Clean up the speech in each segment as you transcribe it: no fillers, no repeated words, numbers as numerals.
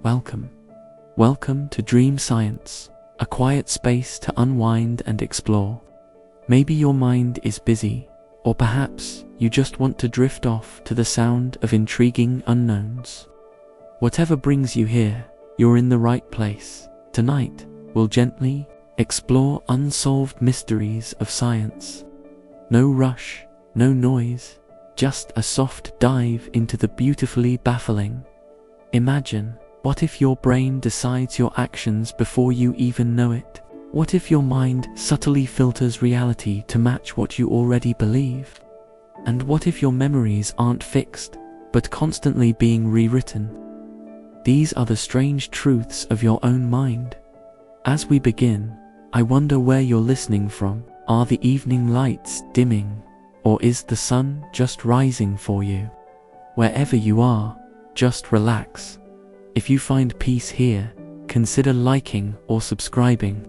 welcome. Welcome to Dream Science, a quiet space to unwind and explore. Maybe your mind is busy, or perhaps you just want to drift off to the sound of intriguing unknowns. Whatever brings you here, you're in the right place. Tonight, we'll gently explore unsolved mysteries of science. No rush, no noise, just a soft dive into the beautifully baffling. Imagine, what if your brain decides your actions before you even know it? What if your mind subtly filters reality to match what you already believe? And what if your memories aren't fixed, but constantly being rewritten? These are the strange truths of your own mind. As we begin, I wonder where you're listening from. Are the evening lights dimming, or is the sun just rising for you? Wherever you are, just relax. If you find peace here, consider liking or subscribing.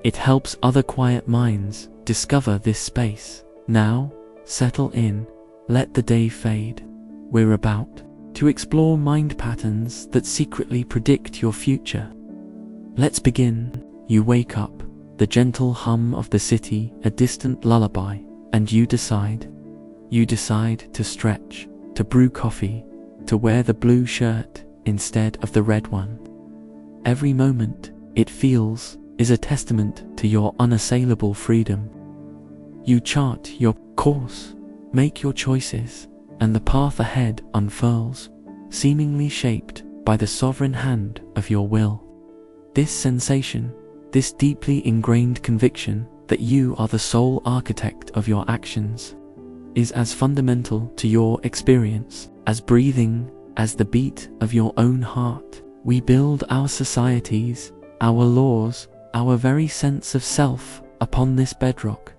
It helps other quiet minds discover this space. Now, settle in, let the day fade. We're about to explore mind patterns that secretly predict your future. Let's begin. You wake up, the gentle hum of the city a distant lullaby, and you decide. You decide to stretch, to brew coffee, to wear the blue shirt instead of the red one. Every moment, it feels, is a testament to your unassailable freedom. You chart your course, make your choices, and the path ahead unfurls, seemingly shaped by the sovereign hand of your will. This sensation, this deeply ingrained conviction that you are the sole architect of your actions, is as fundamental to your experience as breathing, as the beat of your own heart. We build our societies, our laws, our very sense of self upon this bedrock,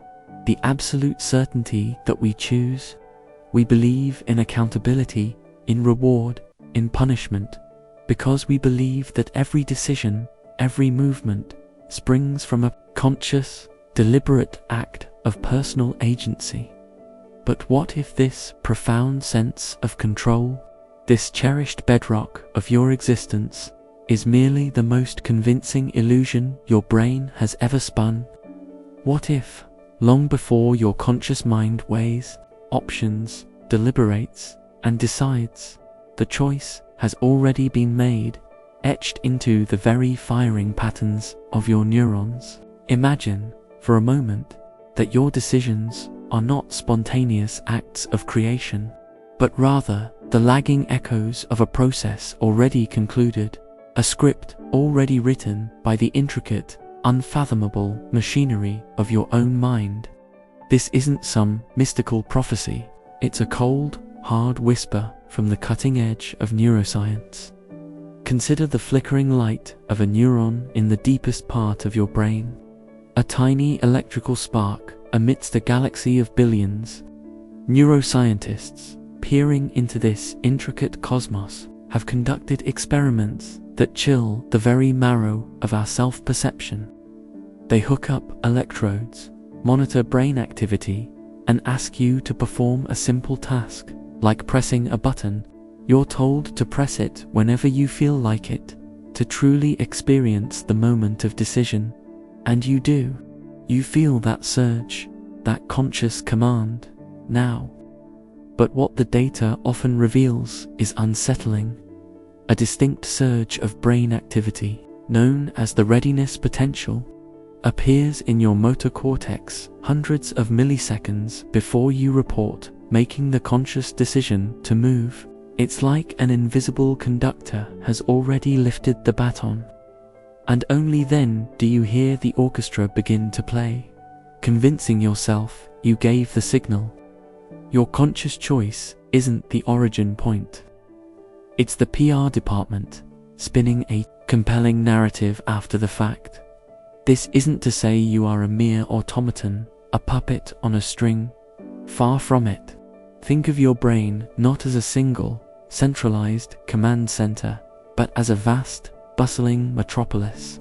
the absolute certainty that we choose. We believe in accountability, in reward, in punishment, because we believe that every decision, every movement, springs from a conscious, deliberate act of personal agency. But what if this profound sense of control, this cherished bedrock of your existence, is merely the most convincing illusion your brain has ever spun? What if, long before your conscious mind weighs options, deliberates, and decides, the choice has already been made, etched into the very firing patterns of your neurons? Imagine, for a moment, that your decisions are not spontaneous acts of creation, but rather the lagging echoes of a process already concluded, a script already written by the intricate, unfathomable machinery of your own mind. This isn't some mystical prophecy, it's a cold, hard whisper from the cutting edge of neuroscience. Consider the flickering light of a neuron in the deepest part of your brain, a tiny electrical spark amidst a galaxy of billions. Neuroscientists, peering into this intricate cosmos, have conducted experiments that chill the very marrow of our self-perception. They hook up electrodes, monitor brain activity, and ask you to perform a simple task, like pressing a button. You're told to press it whenever you feel like it, to truly experience the moment of decision. And you do. You feel that surge, that conscious command, now. But what the data often reveals is unsettling. A distinct surge of brain activity, known as the readiness potential, appears in your motor cortex hundreds of milliseconds before you report making the conscious decision to move. It's like an invisible conductor has already lifted the baton. And only then do you hear the orchestra begin to play, convincing yourself you gave the signal. Your conscious choice isn't the origin point. It's the PR department, spinning a compelling narrative after the fact. This isn't to say you are a mere automaton, a puppet on a string. Far from it. Think of your brain not as a single, centralized command center, but as a vast, bustling metropolis.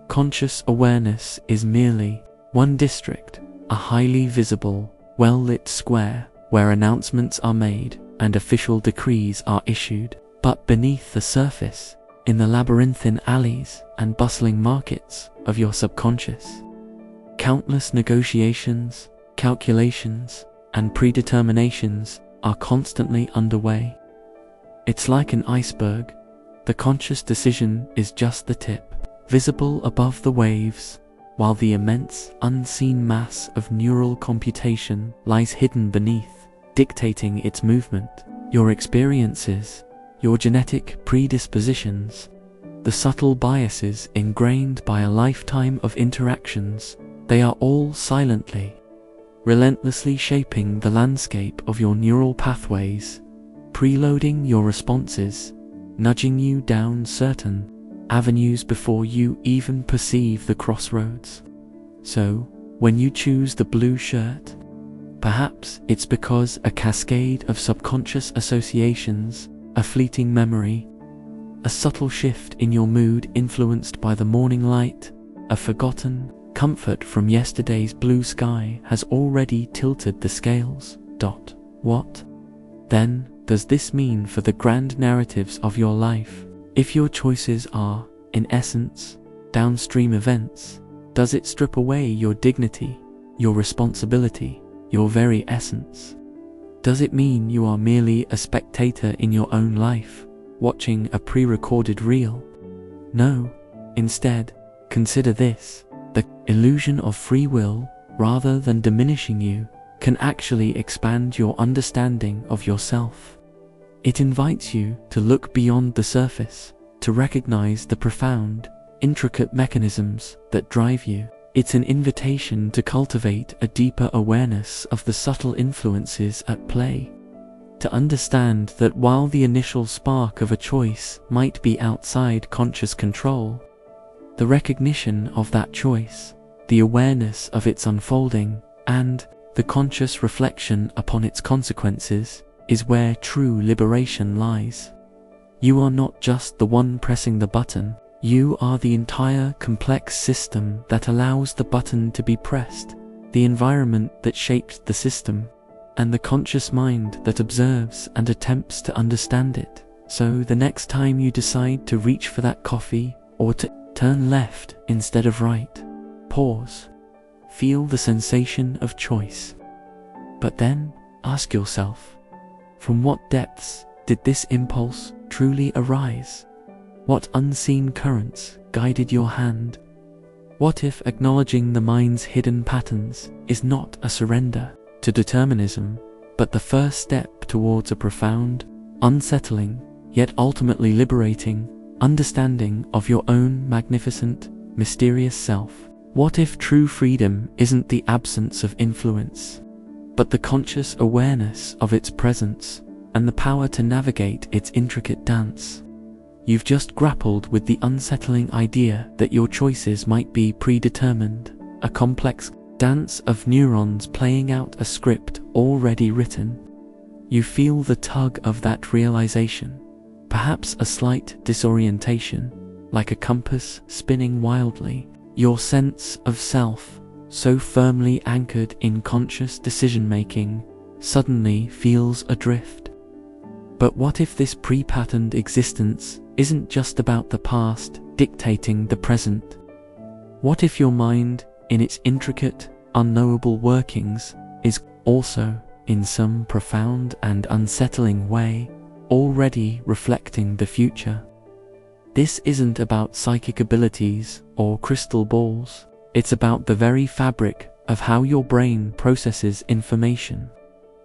Conscious awareness is merely one district, a highly visible, well-lit square where announcements are made and official decrees are issued. But beneath the surface, in the labyrinthine alleys and bustling markets of your subconscious. Countless negotiations, calculations, and predeterminations are constantly underway. It's like an iceberg. The conscious decision is just the tip, visible above the waves, while the immense, unseen mass of neural computation lies hidden beneath, dictating its movement. Your experiences, your genetic predispositions, the subtle biases ingrained by a lifetime of interactions, they are all silently, relentlessly shaping the landscape of your neural pathways, preloading your responses, nudging you down certain avenues before you even perceive the crossroads. So, when you choose the blue shirt, perhaps it's because a cascade of subconscious associations, a fleeting memory, a subtle shift in your mood influenced by the morning light, a forgotten comfort from yesterday's blue sky has already tilted the scales. What, then, does this mean for the grand narratives of your life? If your choices are, in essence, downstream events, does it strip away your dignity, your responsibility, your very essence? Does it mean you are merely a spectator in your own life, watching a pre-recorded reel? No, instead, consider this: the illusion of free will, rather than diminishing you, can actually expand your understanding of yourself. It invites you to look beyond the surface, to recognize the profound, intricate mechanisms that drive you. It's an invitation to cultivate a deeper awareness of the subtle influences at play, to understand that while the initial spark of a choice might be outside conscious control, the recognition of that choice, the awareness of its unfolding, and the conscious reflection upon its consequences is where true liberation lies. You are not just the one pressing the button, you are the entire complex system that allows the button to be pressed, the environment that shaped the system, and the conscious mind that observes and attempts to understand it. So the next time you decide to reach for that coffee or to turn left instead of right, pause, feel the sensation of choice. But then ask yourself, from what depths did this impulse truly arise? What unseen currents guided your hand? What if acknowledging the mind's hidden patterns is not a surrender to determinism, but the first step towards a profound, unsettling, yet ultimately liberating understanding of your own magnificent, mysterious self? What if true freedom isn't the absence of influence, but the conscious awareness of its presence and the power to navigate its intricate dance? You've just grappled with the unsettling idea that your choices might be predetermined, a complex dance of neurons playing out a script already written. You feel the tug of that realization, perhaps a slight disorientation, like a compass spinning wildly. Your sense of self, so firmly anchored in conscious decision-making, suddenly feels adrift. But what if this pre-patterned existence isn't just about the past dictating the present? What if your mind, in its intricate, unknowable workings, is also, in some profound and unsettling way, already reflecting the future? This isn't about psychic abilities or crystal balls. It's about the very fabric of how your brain processes information,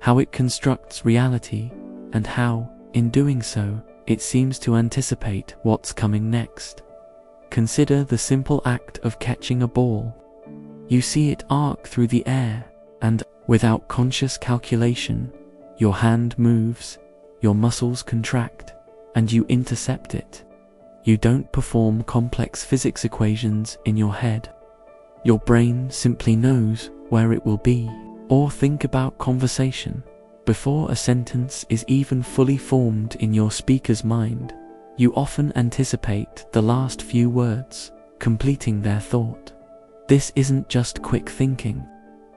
how it constructs reality, and how, in doing so, it seems to anticipate what's coming next. Consider the simple act of catching a ball. You see it arc through the air, and, without conscious calculation, your hand moves, your muscles contract, and you intercept it. You don't perform complex physics equations in your head. Your brain simply knows where it will be. Or think about conversation. Before a sentence is even fully formed in your speaker's mind, you often anticipate the last few words, completing their thought. This isn't just quick thinking.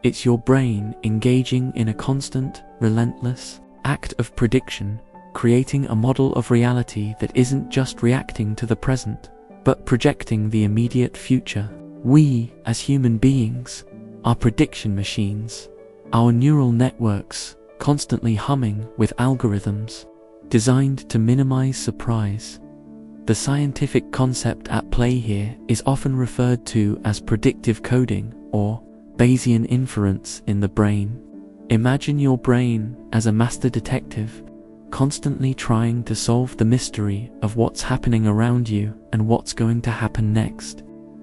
It's your brain engaging in a constant, relentless act of prediction, creating a model of reality that isn't just reacting to the present, but projecting the immediate future. We, as human beings, are prediction machines, our neural networks constantly humming with algorithms designed to minimize surprise. The scientific concept at play here is often referred to as predictive coding or Bayesian inference in the brain. Imagine your brain as a master detective, constantly trying to solve the mystery of what's happening around you and what's going to happen next.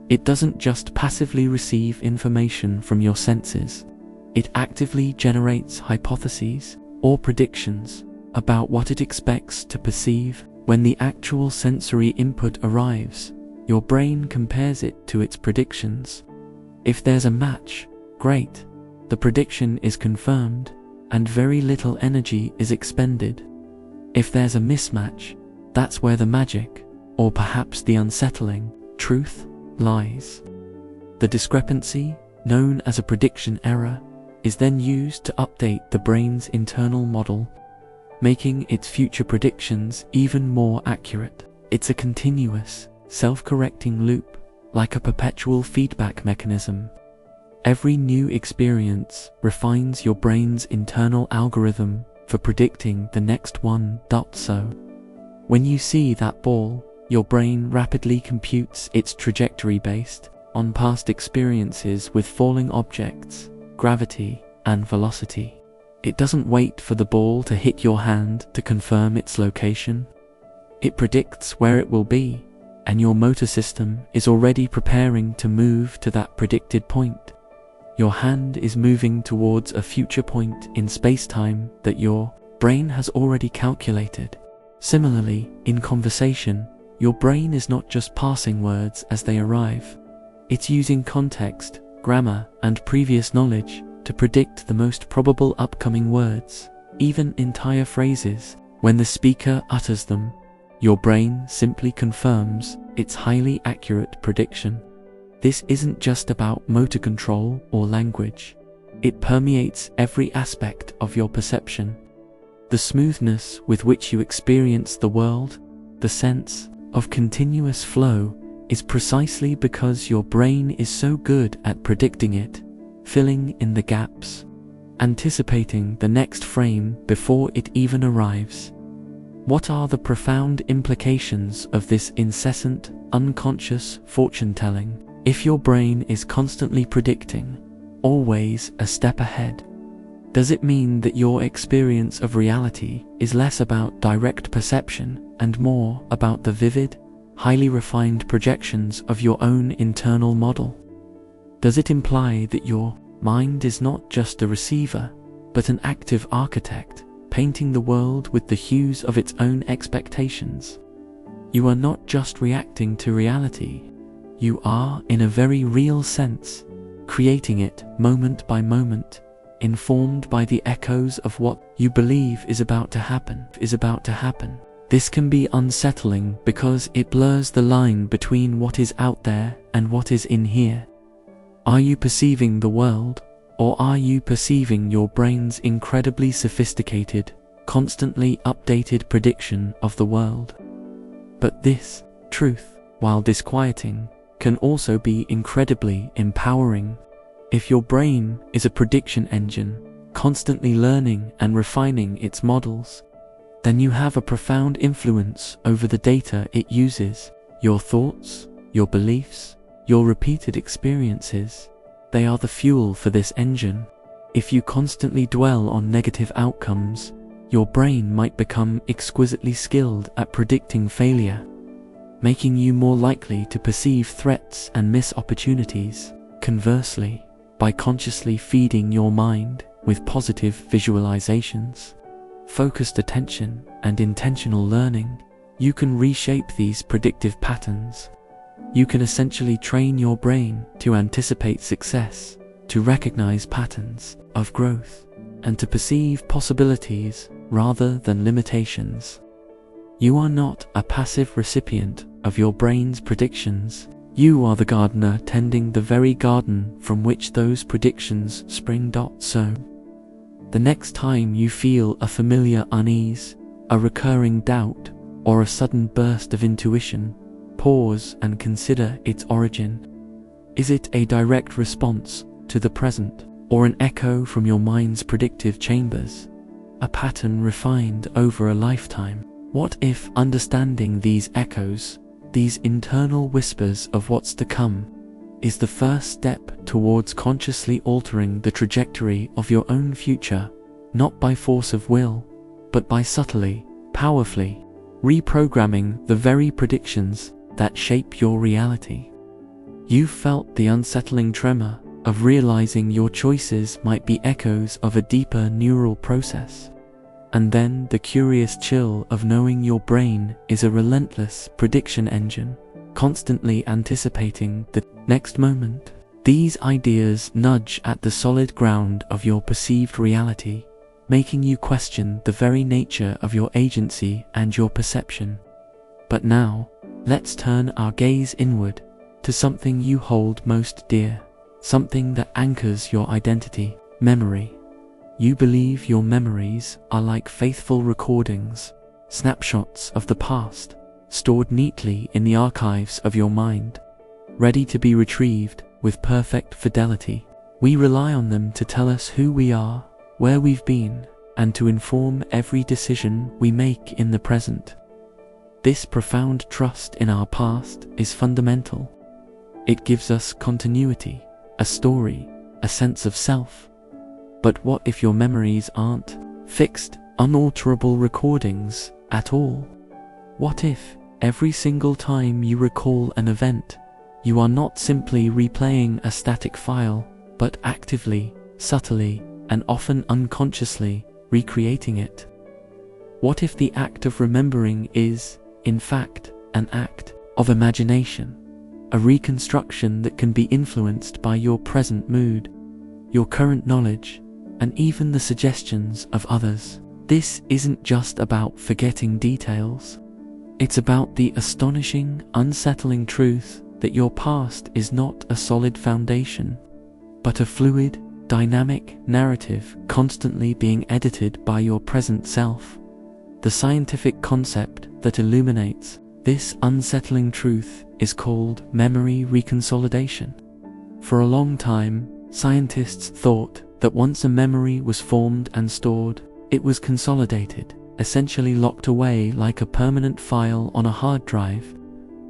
It doesn't just passively receive information from your senses. It actively generates hypotheses or predictions about what it expects to perceive. When the actual sensory input arrives, your brain compares it to its predictions. If there's a match, great, the prediction is confirmed and very little energy is expended. If there's a mismatch, that's where the magic, or perhaps the unsettling, truth lies. The discrepancy, known as a prediction error, is then used to update the brain's internal model, making its future predictions even more accurate. It's a continuous, self-correcting loop, like a perpetual feedback mechanism. Every new experience refines your brain's internal algorithm for predicting the next one. So, when you see that ball, your brain rapidly computes its trajectory based on past experiences with falling objects, gravity, and velocity. It doesn't wait for the ball to hit your hand to confirm its location. It predicts where it will be, and your motor system is already preparing to move to that predicted point. Your hand is moving towards a future point in space-time that your brain has already calculated. Similarly, in conversation, your brain is not just parsing words as they arrive. It's using context, grammar, and previous knowledge to predict the most probable upcoming words, even entire phrases. When the speaker utters them, your brain simply confirms its highly accurate prediction. This isn't just about motor control or language. It permeates every aspect of your perception. The smoothness with which you experience the world, the sense of continuous flow, is precisely because your brain is so good at predicting it, filling in the gaps, anticipating the next frame before it even arrives. What are the profound implications of this incessant, unconscious fortune-telling? If your brain is constantly predicting, always a step ahead, does it mean that your experience of reality is less about direct perception and more about the vivid, highly refined projections of your own internal model? Does it imply that your mind is not just a receiver, but an active architect, painting the world with the hues of its own expectations? You are not just reacting to reality, you are, in a very real sense, creating it moment by moment, informed by the echoes of what you believe is about to happen. This can be unsettling because it blurs the line between what is out there and what is in here. Are you perceiving the world, or are you perceiving your brain's incredibly sophisticated, constantly updated prediction of the world? But this truth, while disquieting, can also be incredibly empowering. If your brain is a prediction engine, constantly learning and refining its models, then you have a profound influence over the data it uses. Your thoughts, your beliefs, your repeated experiences, they are the fuel for this engine. If you constantly dwell on negative outcomes, your brain might become exquisitely skilled at predicting failure, making you more likely to perceive threats and miss opportunities. Conversely, by consciously feeding your mind with positive visualizations, focused attention, and intentional learning, you can reshape these predictive patterns. You can essentially train your brain to anticipate success, to recognize patterns of growth, and to perceive possibilities rather than limitations. You are not a passive recipient of your brain's predictions. You are the gardener tending the very garden from which those predictions spring. So, the next time you feel a familiar unease, a recurring doubt, or a sudden burst of intuition, pause and consider its origin. Is it a direct response to the present, or an echo from your mind's predictive chambers? A pattern refined over a lifetime? What if understanding these echoes, these internal whispers of what's to come, is the first step towards consciously altering the trajectory of your own future, not by force of will, but by subtly, powerfully, reprogramming the very predictions that shape your reality? You've felt the unsettling tremor of realizing your choices might be echoes of a deeper neural process. And then the curious chill of knowing your brain is a relentless prediction engine, constantly anticipating the next moment. These ideas nudge at the solid ground of your perceived reality, making you question the very nature of your agency and your perception. But now, let's turn our gaze inward to something you hold most dear, something that anchors your identity: memory. You believe your memories are like faithful recordings, snapshots of the past, stored neatly in the archives of your mind, ready to be retrieved with perfect fidelity. We rely on them to tell us who we are, where we've been, and to inform every decision we make in the present. This profound trust in our past is fundamental. It gives us continuity, a story, a sense of self. But what if your memories aren't fixed, unalterable recordings at all? What if, every single time you recall an event, you are not simply replaying a static file, but actively, subtly, and often unconsciously recreating it? What if the act of remembering is, in fact, an act of imagination, a reconstruction that can be influenced by your present mood, your current knowledge, and even the suggestions of others? This isn't just about forgetting details. It's about the astonishing, unsettling truth that your past is not a solid foundation, but a fluid, dynamic narrative constantly being edited by your present self. The scientific concept that illuminates this unsettling truth is called memory reconsolidation. For a long time, scientists thought that once a memory was formed and stored, it was consolidated, essentially locked away like a permanent file on a hard drive.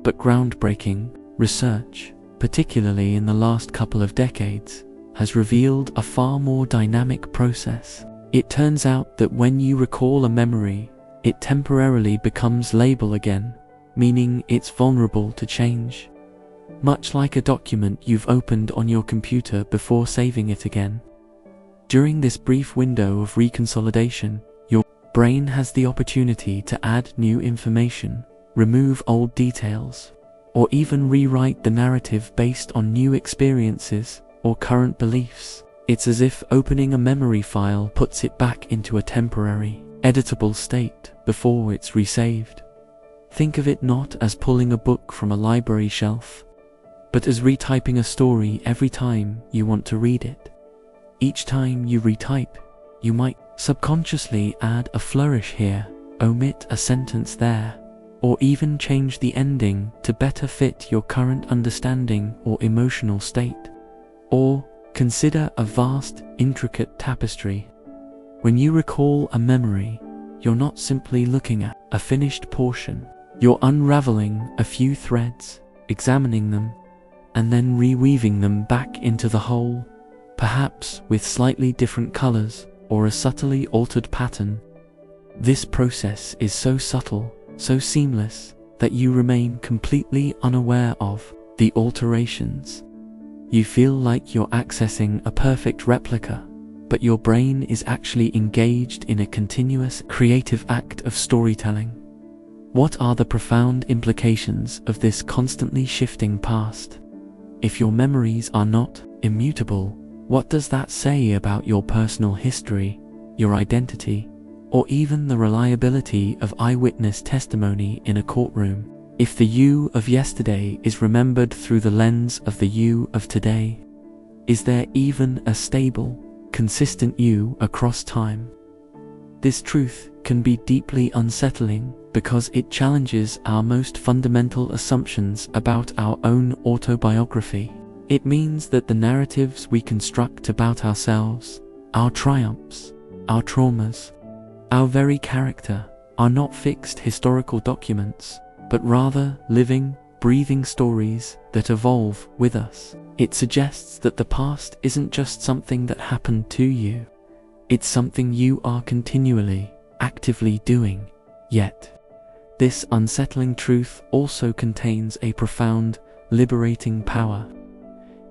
But groundbreaking research, particularly in the last couple of decades, has revealed a far more dynamic process. It turns out that when you recall a memory, it temporarily becomes labile again, meaning it's vulnerable to change. Much like a document you've opened on your computer before saving it again. During this brief window of reconsolidation, your brain has the opportunity to add new information, remove old details, or even rewrite the narrative based on new experiences or current beliefs. It's as if opening a memory file puts it back into a temporary, editable state before it's resaved. Think of it not as pulling a book from a library shelf, but as retyping a story every time you want to read it. Each time you retype, you might subconsciously add a flourish here, omit a sentence there, or even change the ending to better fit your current understanding or emotional state. Or consider a vast, intricate tapestry. When you recall a memory, you're not simply looking at a finished portion. You're unraveling a few threads, examining them, and then reweaving them back into the whole, perhaps with slightly different colors or a subtly altered pattern. This process is so subtle, so seamless, that you remain completely unaware of the alterations. You feel like you're accessing a perfect replica, but your brain is actually engaged in a continuous creative act of storytelling. What are the profound implications of this constantly shifting past? If your memories are not immutable, what does that say about your personal history, your identity, or even the reliability of eyewitness testimony in a courtroom? If the you of yesterday is remembered through the lens of the you of today, is there even a stable, consistent you across time? This truth can be deeply unsettling because it challenges our most fundamental assumptions about our own autobiography. It means that the narratives we construct about ourselves, our triumphs, our traumas, our very character, are not fixed historical documents, but rather living, breathing stories that evolve with us. It suggests that the past isn't just something that happened to you. It's something you are continually, actively doing. Yet, this unsettling truth also contains a profound, liberating power.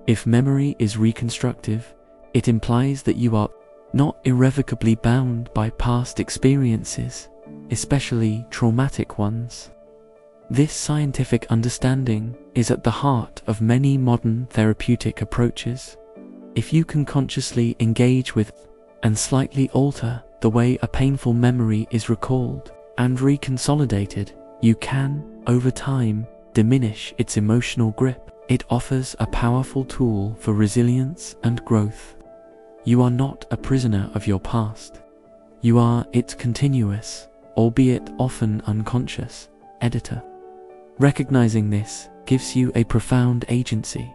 If memory is reconstructive, it implies that you are not irrevocably bound by past experiences, especially traumatic ones. This scientific understanding is at the heart of many modern therapeutic approaches. If you can consciously engage with and slightly alter the way a painful memory is recalled and reconsolidated, you can, over time, diminish its emotional grip. It offers a powerful tool for resilience and growth. You are not a prisoner of your past. You are its continuous, albeit often unconscious, editor. Recognizing this gives you a profound agency,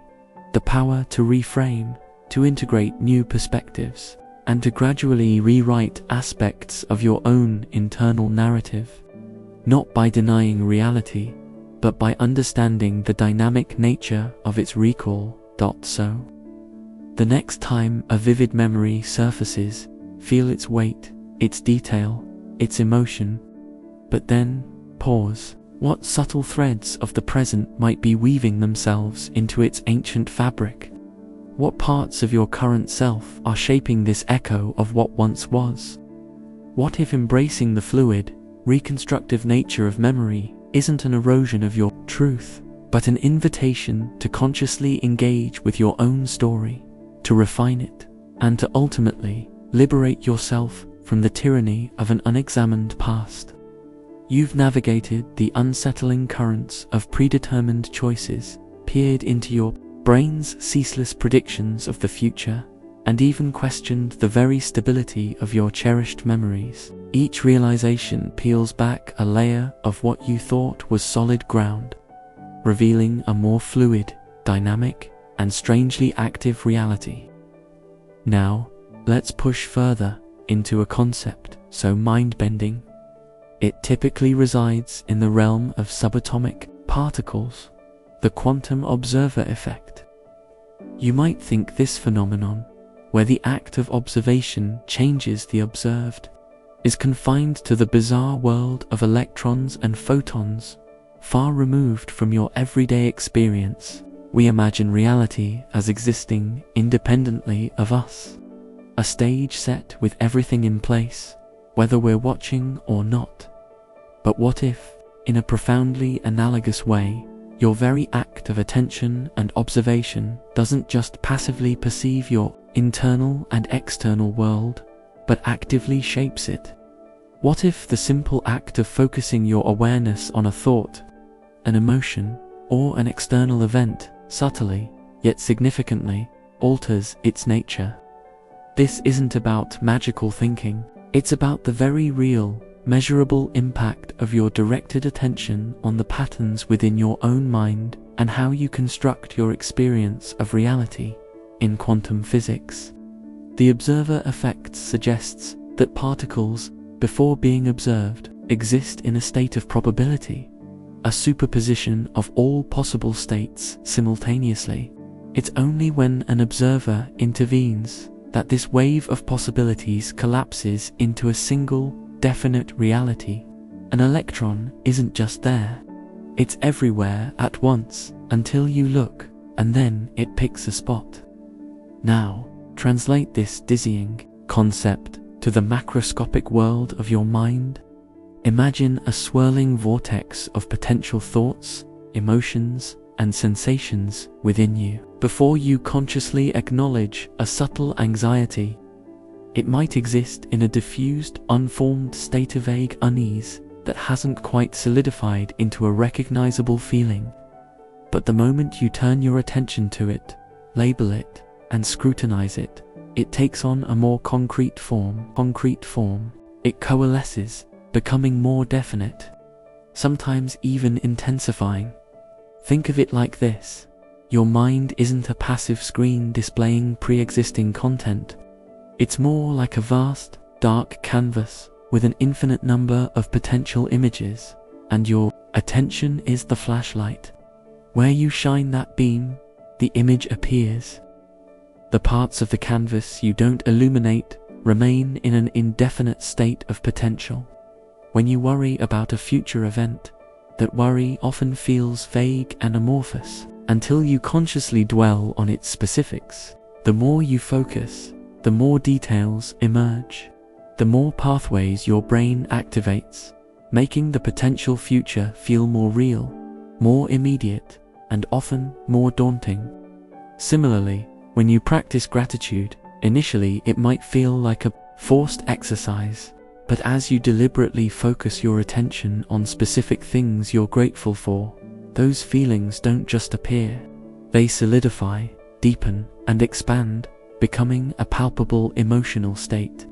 the power to reframe, to integrate new perspectives, and to gradually rewrite aspects of your own internal narrative, not by denying reality, but by understanding the dynamic nature of its recall. So, the next time a vivid memory surfaces, feel its weight, its detail, its emotion, but then pause. What subtle threads of the present might be weaving themselves into its ancient fabric? What parts of your current self are shaping this echo of what once was? What if embracing the fluid, reconstructive nature of memory isn't an erosion of your truth, but an invitation to consciously engage with your own story, to refine it, and to ultimately liberate yourself from the tyranny of an unexamined past? You've navigated the unsettling currents of predetermined choices, peered into your brain's ceaseless predictions of the future, and even questioned the very stability of your cherished memories. Each realization peels back a layer of what you thought was solid ground, revealing a more fluid, dynamic, and strangely active reality. Now, let's push further into a concept so mind-bending. It typically resides in the realm of subatomic particles, the quantum observer effect. You might think this phenomenon, where the act of observation changes the observed, is confined to the bizarre world of electrons and photons, far removed from your everyday experience. We imagine reality as existing independently of us, a stage set with everything in place, whether we're watching or not. But what if, in a profoundly analogous way, your very act of attention and observation doesn't just passively perceive your internal and external world, but actively shapes it? What if the simple act of focusing your awareness on a thought, an emotion, or an external event subtly, yet significantly, alters its nature? This isn't about magical thinking. It's about the very real, measurable impact of your directed attention on the patterns within your own mind and how you construct your experience of reality. In quantum physics, the observer effect suggests that particles, before being observed, exist in a state of probability, a superposition of all possible states simultaneously. It's only when an observer intervenes that this wave of possibilities collapses into a single, definite reality. An electron isn't just there, it's everywhere at once until you look, and then it picks a spot. Now, translate this dizzying concept to the macroscopic world of your mind. Imagine a swirling vortex of potential thoughts, emotions, and sensations within you. Before you consciously acknowledge a subtle anxiety, it might exist in a diffused, unformed state of vague unease that hasn't quite solidified into a recognizable feeling. But the moment you turn your attention to it, label it, and scrutinize it, it takes on a more concrete form. It coalesces, becoming more definite, sometimes even intensifying. Think of it like this: your mind isn't a passive screen displaying pre-existing content. It's more like a vast, dark canvas with an infinite number of potential images, and your attention is the flashlight. Where you shine that beam, the image appears. The parts of the canvas you don't illuminate remain in an indefinite state of potential. When you worry about a future event, that worry often feels vague and amorphous until you consciously dwell on its specifics. The more you focus, the more details emerge, the more pathways your brain activates, making the potential future feel more real, more immediate, and often more daunting. Similarly, when you practice gratitude, initially it might feel like a forced exercise, but as you deliberately focus your attention on specific things you're grateful for, those feelings don't just appear. They solidify, deepen, and expand, becoming a palpable emotional state.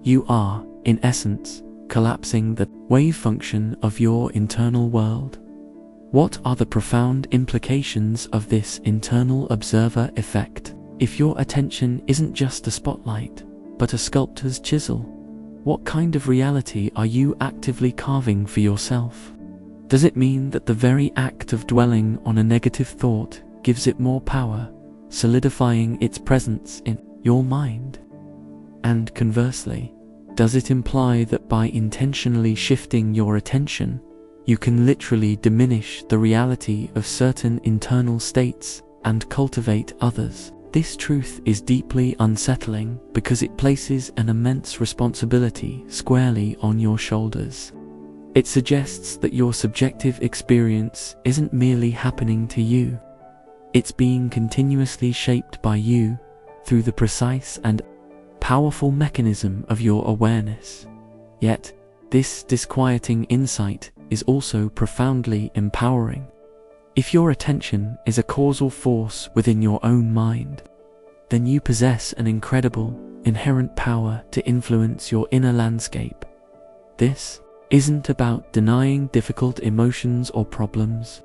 You are, in essence, collapsing the wave function of your internal world. What are the profound implications of this internal observer effect? If your attention isn't just a spotlight, but a sculptor's chisel, what kind of reality are you actively carving for yourself? Does it mean that the very act of dwelling on a negative thought gives it more power, solidifying its presence in your mind? And conversely, does it imply that by intentionally shifting your attention, you can literally diminish the reality of certain internal states and cultivate others? This truth is deeply unsettling because it places an immense responsibility squarely on your shoulders. It suggests that your subjective experience isn't merely happening to you. It's being continuously shaped by you through the precise and powerful mechanism of your awareness. Yet, this disquieting insight is also profoundly empowering. If your attention is a causal force within your own mind, then you possess an incredible, inherent power to influence your inner landscape. This isn't about denying difficult emotions or problems.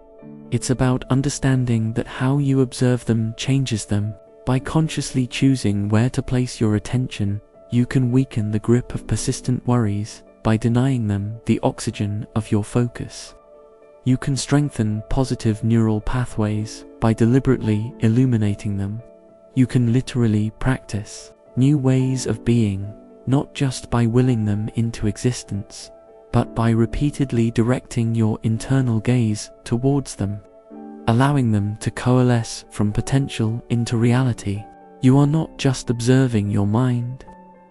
It's about understanding that how you observe them changes them. By consciously choosing where to place your attention, you can weaken the grip of persistent worries by denying them the oxygen of your focus. You can strengthen positive neural pathways by deliberately illuminating them. You can literally practice new ways of being, not just by willing them into existence, but by repeatedly directing your internal gaze towards them, allowing them to coalesce from potential into reality. You are not just observing your mind,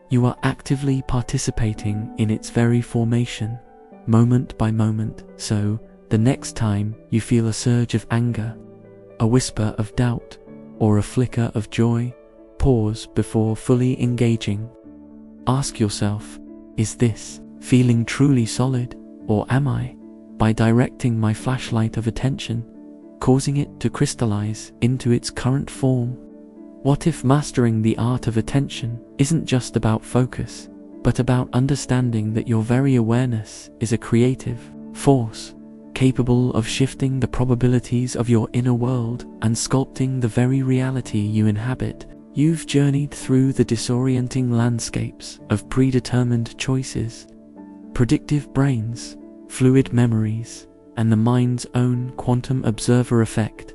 you are actively participating in its very formation, moment by moment. So, the next time you feel a surge of anger, a whisper of doubt, or a flicker of joy, pause before fully engaging. Ask yourself, is this feeling truly solid, or am I, by directing my flashlight of attention, causing it to crystallize into its current form? What if mastering the art of attention isn't just about focus, but about understanding that your very awareness is a creative force, capable of shifting the probabilities of your inner world and sculpting the very reality you inhabit? You've journeyed through the disorienting landscapes of predetermined choices, predictive brains, fluid memories, and the mind's own quantum observer effect.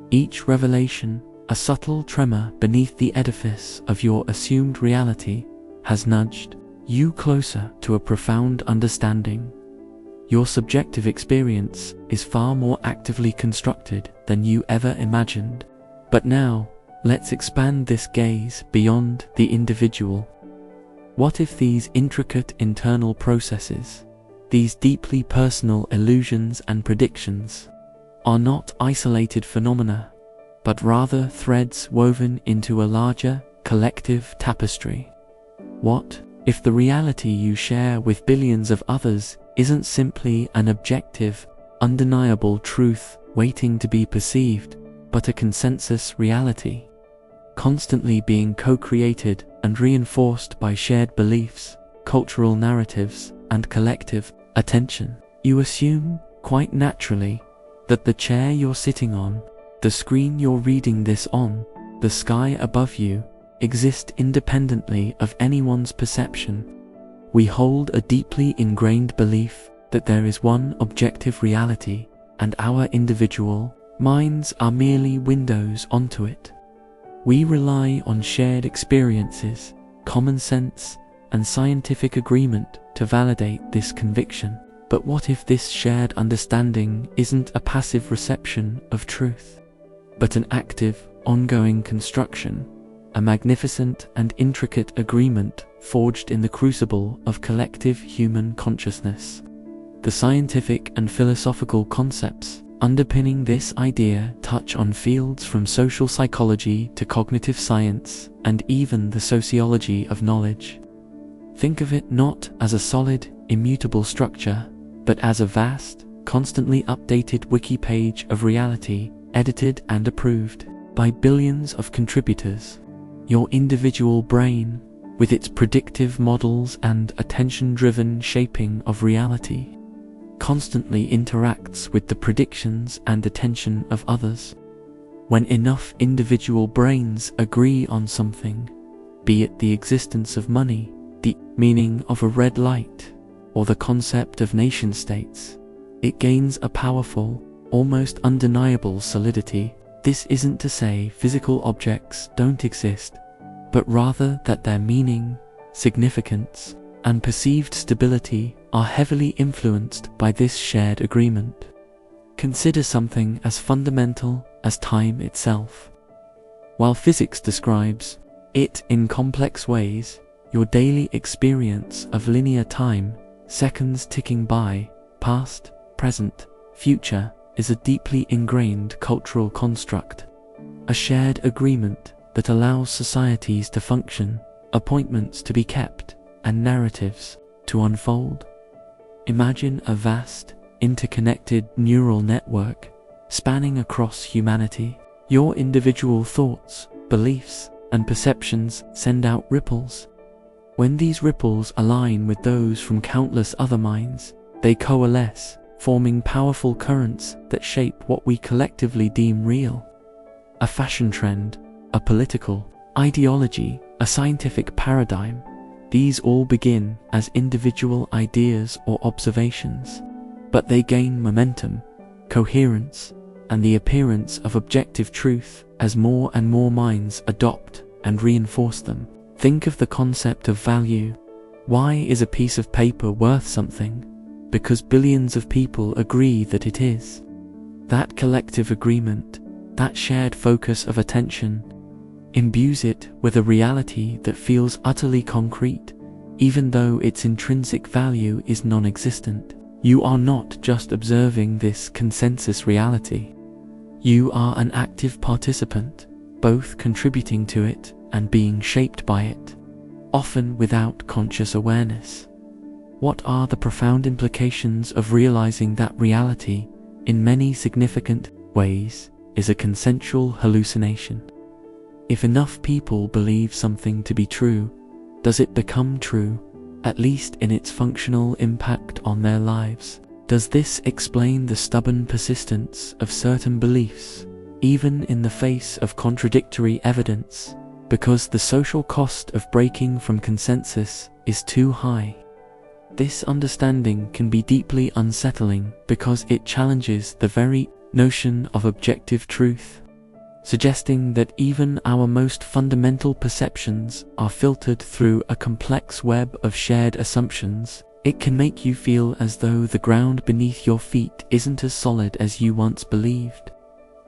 Each revelation, a subtle tremor beneath the edifice of your assumed reality, has nudged you closer to a profound understanding. Your subjective experience is far more actively constructed than you ever imagined. But now, let's expand this gaze beyond the individual. What if these intricate internal processes, these deeply personal illusions and predictions, are not isolated phenomena, but rather threads woven into a larger, collective tapestry? What if the reality you share with billions of others isn't simply an objective, undeniable truth waiting to be perceived, but a consensus reality, constantly being co-created and reinforced by shared beliefs, cultural narratives, and collective attention. You assume, quite naturally, that the chair you're sitting on, the screen you're reading this on, the sky above you, exist independently of anyone's perception. We hold a deeply ingrained belief that there is one objective reality, and our individual minds are merely windows onto it. We rely on shared experiences, common sense, and scientific agreement to validate this conviction. But what if this shared understanding isn't a passive reception of truth, but an active, ongoing construction, a magnificent and intricate agreement forged in the crucible of collective human consciousness? The scientific and philosophical concepts underpinning this idea touch on fields from social psychology to cognitive science and even the sociology of knowledge. Think of it not as a solid, immutable structure, but as a vast, constantly updated wiki page of reality, edited and approved by billions of contributors. Your individual brain, with its predictive models and attention-driven shaping of reality, constantly interacts with the predictions and attention of others. When enough individual brains agree on something, be it the existence of money, the meaning of a red light, or the concept of nation-states, it gains a powerful, almost undeniable solidity. This isn't to say physical objects don't exist, but rather that their meaning, significance, and perceived stability are heavily influenced by this shared agreement. Consider something as fundamental as time itself. While physics describes it in complex ways, your daily experience of linear time, seconds ticking by, past, present, future, is a deeply ingrained cultural construct, a shared agreement that allows societies to function, appointments to be kept, and narratives to unfold. Imagine a vast, interconnected neural network spanning across humanity. Your individual thoughts, beliefs, and perceptions send out ripples. When these ripples align with those from countless other minds, they coalesce, forming powerful currents that shape what we collectively deem real. A fashion trend, a political ideology, a scientific paradigm, these all begin as individual ideas or observations, but they gain momentum, coherence, and the appearance of objective truth as more and more minds adopt and reinforce them. Think of the concept of value. Why is a piece of paper worth something? Because billions of people agree that it is. That collective agreement, that shared focus of attention, imbues it with a reality that feels utterly concrete, even though its intrinsic value is non-existent. You are not just observing this consensus reality. You are an active participant, both contributing to it and being shaped by it, often without conscious awareness. What are the profound implications of realizing that reality, in many significant ways, is a consensual hallucination? If enough people believe something to be true, does it become true, at least in its functional impact on their lives? Does this explain the stubborn persistence of certain beliefs, even in the face of contradictory evidence, because the social cost of breaking from consensus is too high? This understanding can be deeply unsettling because it challenges the very notion of objective truth, suggesting that even our most fundamental perceptions are filtered through a complex web of shared assumptions. It can make you feel as though the ground beneath your feet isn't as solid as you once believed,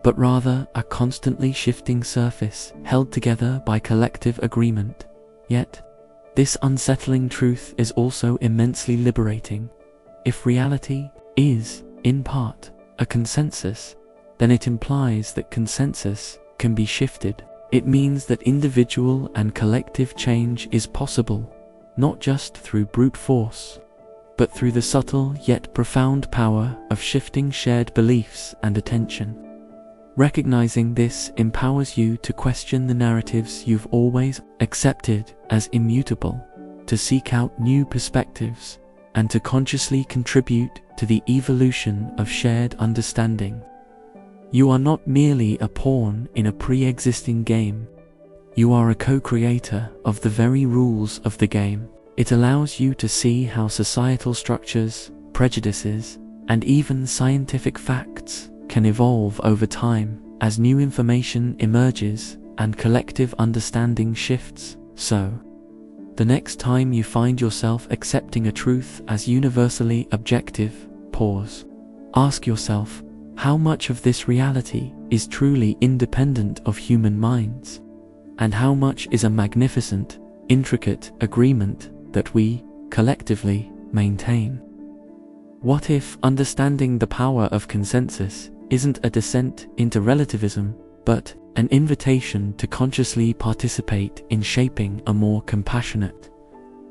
but rather a constantly shifting surface held together by collective agreement. Yet, this unsettling truth is also immensely liberating. If reality is, in part, a consensus, then it implies that consensus can be shifted. It means that individual and collective change is possible, not just through brute force, but through the subtle yet profound power of shifting shared beliefs and attention. Recognizing this empowers you to question the narratives you've always accepted as immutable, to seek out new perspectives, and to consciously contribute to the evolution of shared understanding. You are not merely a pawn in a pre-existing game. You are a co-creator of the very rules of the game. It allows you to see how societal structures, prejudices, and even scientific facts can evolve over time as new information emerges and collective understanding shifts. So, the next time you find yourself accepting a truth as universally objective, pause. Ask yourself, how much of this reality is truly independent of human minds? And how much is a magnificent, intricate agreement that we, collectively, maintain? What if understanding the power of consensus isn't a descent into relativism, but an invitation to consciously participate in shaping a more compassionate,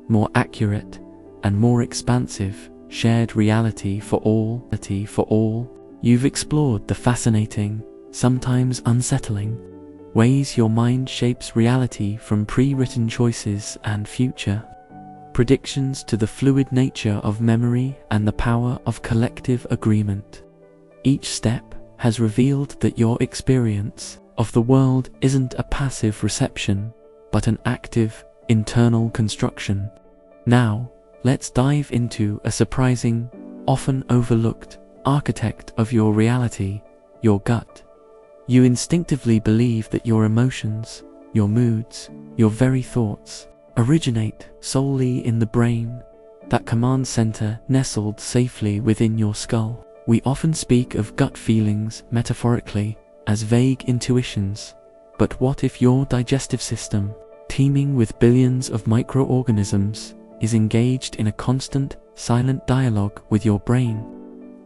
more accurate, and more expansive shared reality for all? You've explored the fascinating, sometimes unsettling, ways your mind shapes reality, from pre-written choices and future predictions to the fluid nature of memory and the power of collective agreement. Each step has revealed that your experience of the world isn't a passive reception, but an active, internal construction. Now, let's dive into a surprising, often overlooked architect of your reality, your gut. You instinctively believe that your emotions, your moods, your very thoughts originate solely in the brain, that command center nestled safely within your skull. We often speak of gut feelings metaphorically as vague intuitions, but what if your digestive system, teeming with billions of microorganisms, is engaged in a constant, silent dialogue with your brain,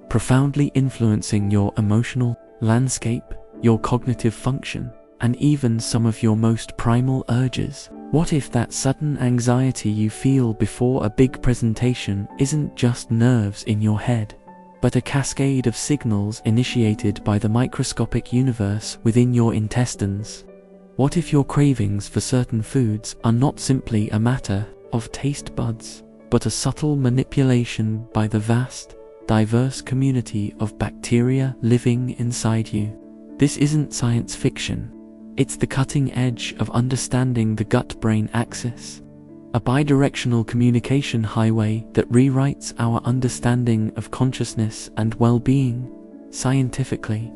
profoundly influencing your emotional landscape, your cognitive function, and even some of your most primal urges? What if that sudden anxiety you feel before a big presentation isn't just nerves in your head, but a cascade of signals initiated by the microscopic universe within your intestines? What if your cravings for certain foods are not simply a matter of taste buds, but a subtle manipulation by the vast, diverse community of bacteria living inside you? This isn't science fiction. It's the cutting edge of understanding the gut-brain axis, a bidirectional communication highway that rewrites our understanding of consciousness and well-being scientifically.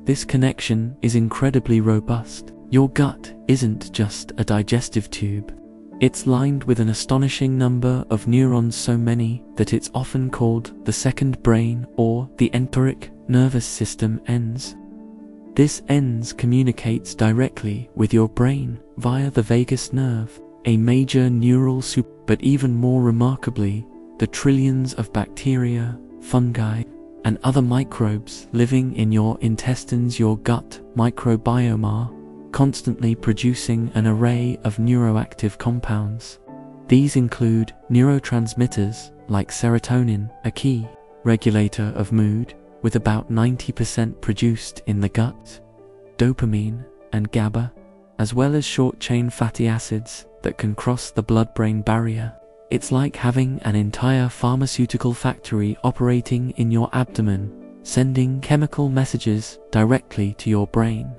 This connection is incredibly robust. Your gut isn't just a digestive tube. It's lined with an astonishing number of neurons, so many that it's often called the second brain or the enteric nervous system ends. This ends communicates directly with your brain via the vagus nerve, a major neural soup. But even more remarkably, the trillions of bacteria, fungi, and other microbes living in your intestines, your gut microbiome, are constantly producing an array of neuroactive compounds. These include neurotransmitters like serotonin, a key regulator of mood, with about 90% produced in the gut, dopamine and GABA, as well as short-chain fatty acids that can cross the blood-brain barrier. It's like having an entire pharmaceutical factory operating in your abdomen, sending chemical messages directly to your brain,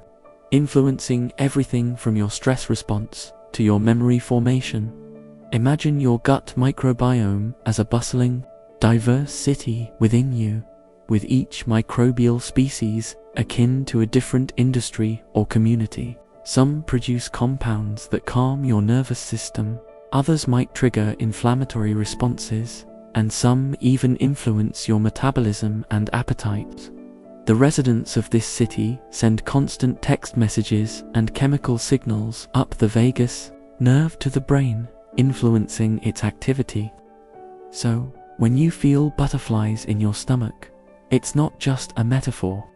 influencing everything from your stress response to your memory formation. Imagine your gut microbiome as a bustling, diverse city within you, with each microbial species akin to a different industry or community. Some produce compounds that calm your nervous system, others might trigger inflammatory responses, and some even influence your metabolism and appetite. The residents of this city send constant text messages and chemical signals up the vagus nerve to the brain, influencing its activity. So, when you feel butterflies in your stomach, it's not just a metaphor.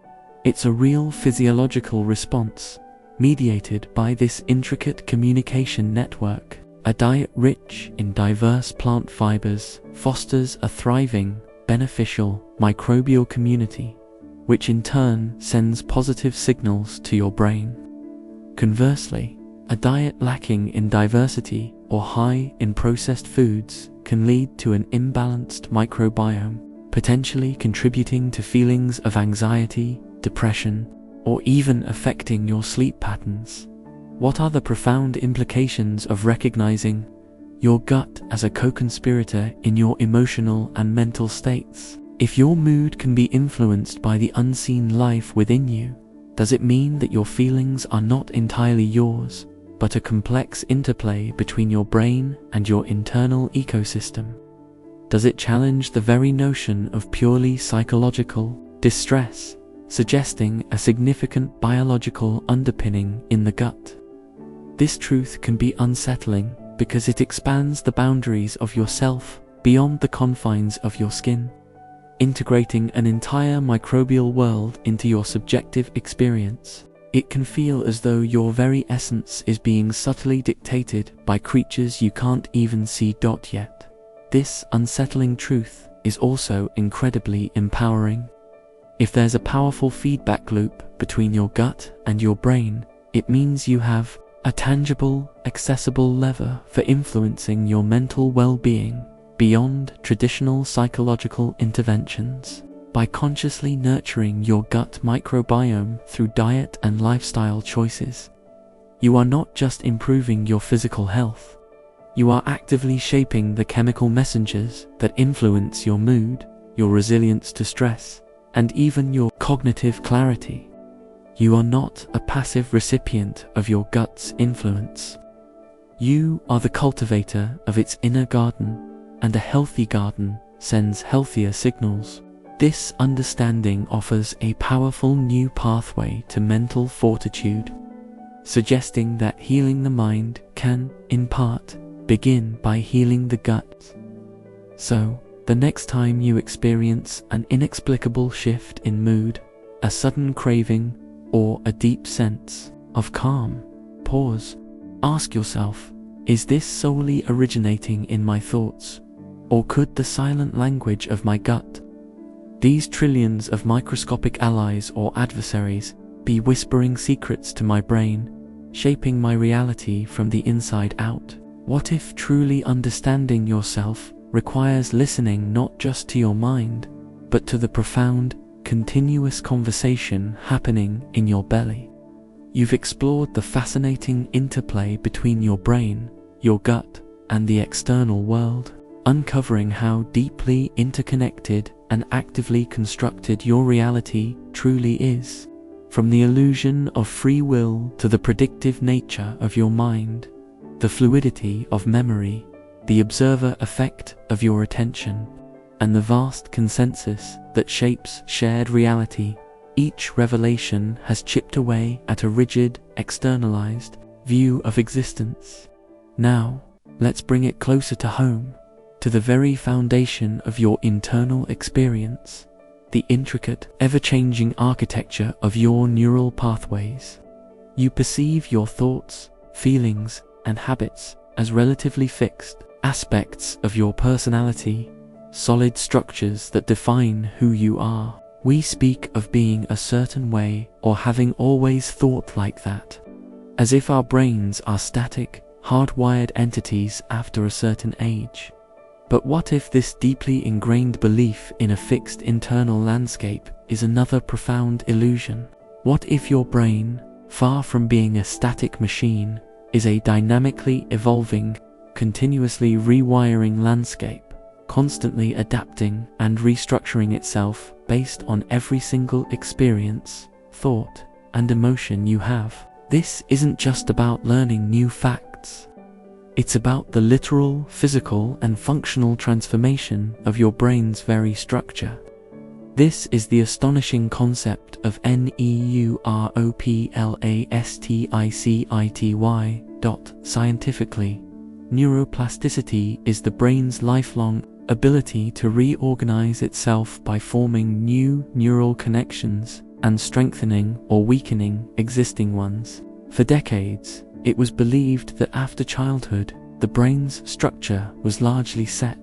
It's a real physiological response, mediated by this intricate communication network. A diet rich in diverse plant fibers fosters a thriving, beneficial microbial community, which in turn sends positive signals to your brain. Conversely, a diet lacking in diversity or high in processed foods can lead to an imbalanced microbiome, potentially contributing to feelings of anxiety, depression, or even affecting your sleep patterns. What are the profound implications of recognizing your gut as a co-conspirator in your emotional and mental states? If your mood can be influenced by the unseen life within you, does it mean that your feelings are not entirely yours, but a complex interplay between your brain and your internal ecosystem? Does it challenge the very notion of purely psychological distress, suggesting a significant biological underpinning in the gut? This truth can be unsettling because it expands the boundaries of yourself beyond the confines of your skin, integrating an entire microbial world into your subjective experience. It can feel as though your very essence is being subtly dictated by creatures you can't even see yet. This unsettling truth is also incredibly empowering. If there's a powerful feedback loop between your gut and your brain, it means you have a tangible, accessible lever for influencing your mental well-being beyond traditional psychological interventions. By consciously nurturing your gut microbiome through diet and lifestyle choices, you are not just improving your physical health, you are actively shaping the chemical messengers that influence your mood, your resilience to stress, and even your cognitive clarity. You are not a passive recipient of your gut's influence. You are the cultivator of its inner garden, and a healthy garden sends healthier signals. This understanding offers a powerful new pathway to mental fortitude, suggesting that healing the mind can, in part, begin by healing the gut. So, the next time you experience an inexplicable shift in mood, a sudden craving, or a deep sense of calm, pause. Ask yourself, is this solely originating in my thoughts, or could the silent language of my gut, these trillions of microscopic allies or adversaries, be whispering secrets to my brain, shaping my reality from the inside out? What if truly understanding yourself requires listening not just to your mind, but to the profound, continuous conversation happening in your belly? You've explored the fascinating interplay between your brain, your gut, and the external world, uncovering how deeply interconnected and actively constructed your reality truly is. From the illusion of free will to the predictive nature of your mind, the fluidity of memory, the observer effect of your attention, and the vast consensus that shapes shared reality, each revelation has chipped away at a rigid, externalized view of existence. Now, let's bring it closer to home, to the very foundation of your internal experience, the intricate, ever-changing architecture of your neural pathways. You perceive your thoughts, feelings, and habits as relatively fixed aspects of your personality, solid structures that define who you are. We speak of being a certain way or having always thought like that, as if our brains are static, hardwired entities after a certain age. But what if this deeply ingrained belief in a fixed internal landscape is another profound illusion? What if your brain, far from being a static machine, is a dynamically evolving, continuously rewiring landscape, constantly adapting and restructuring itself based on every single experience, thought, and emotion you have? This isn't just about learning new facts. It's about the literal, physical, and functional transformation of your brain's very structure. This is the astonishing concept of neuroplasticity. Scientifically, neuroplasticity is the brain's lifelong ability to reorganize itself by forming new neural connections and strengthening or weakening existing ones. For decades, it was believed that after childhood, the brain's structure was largely set.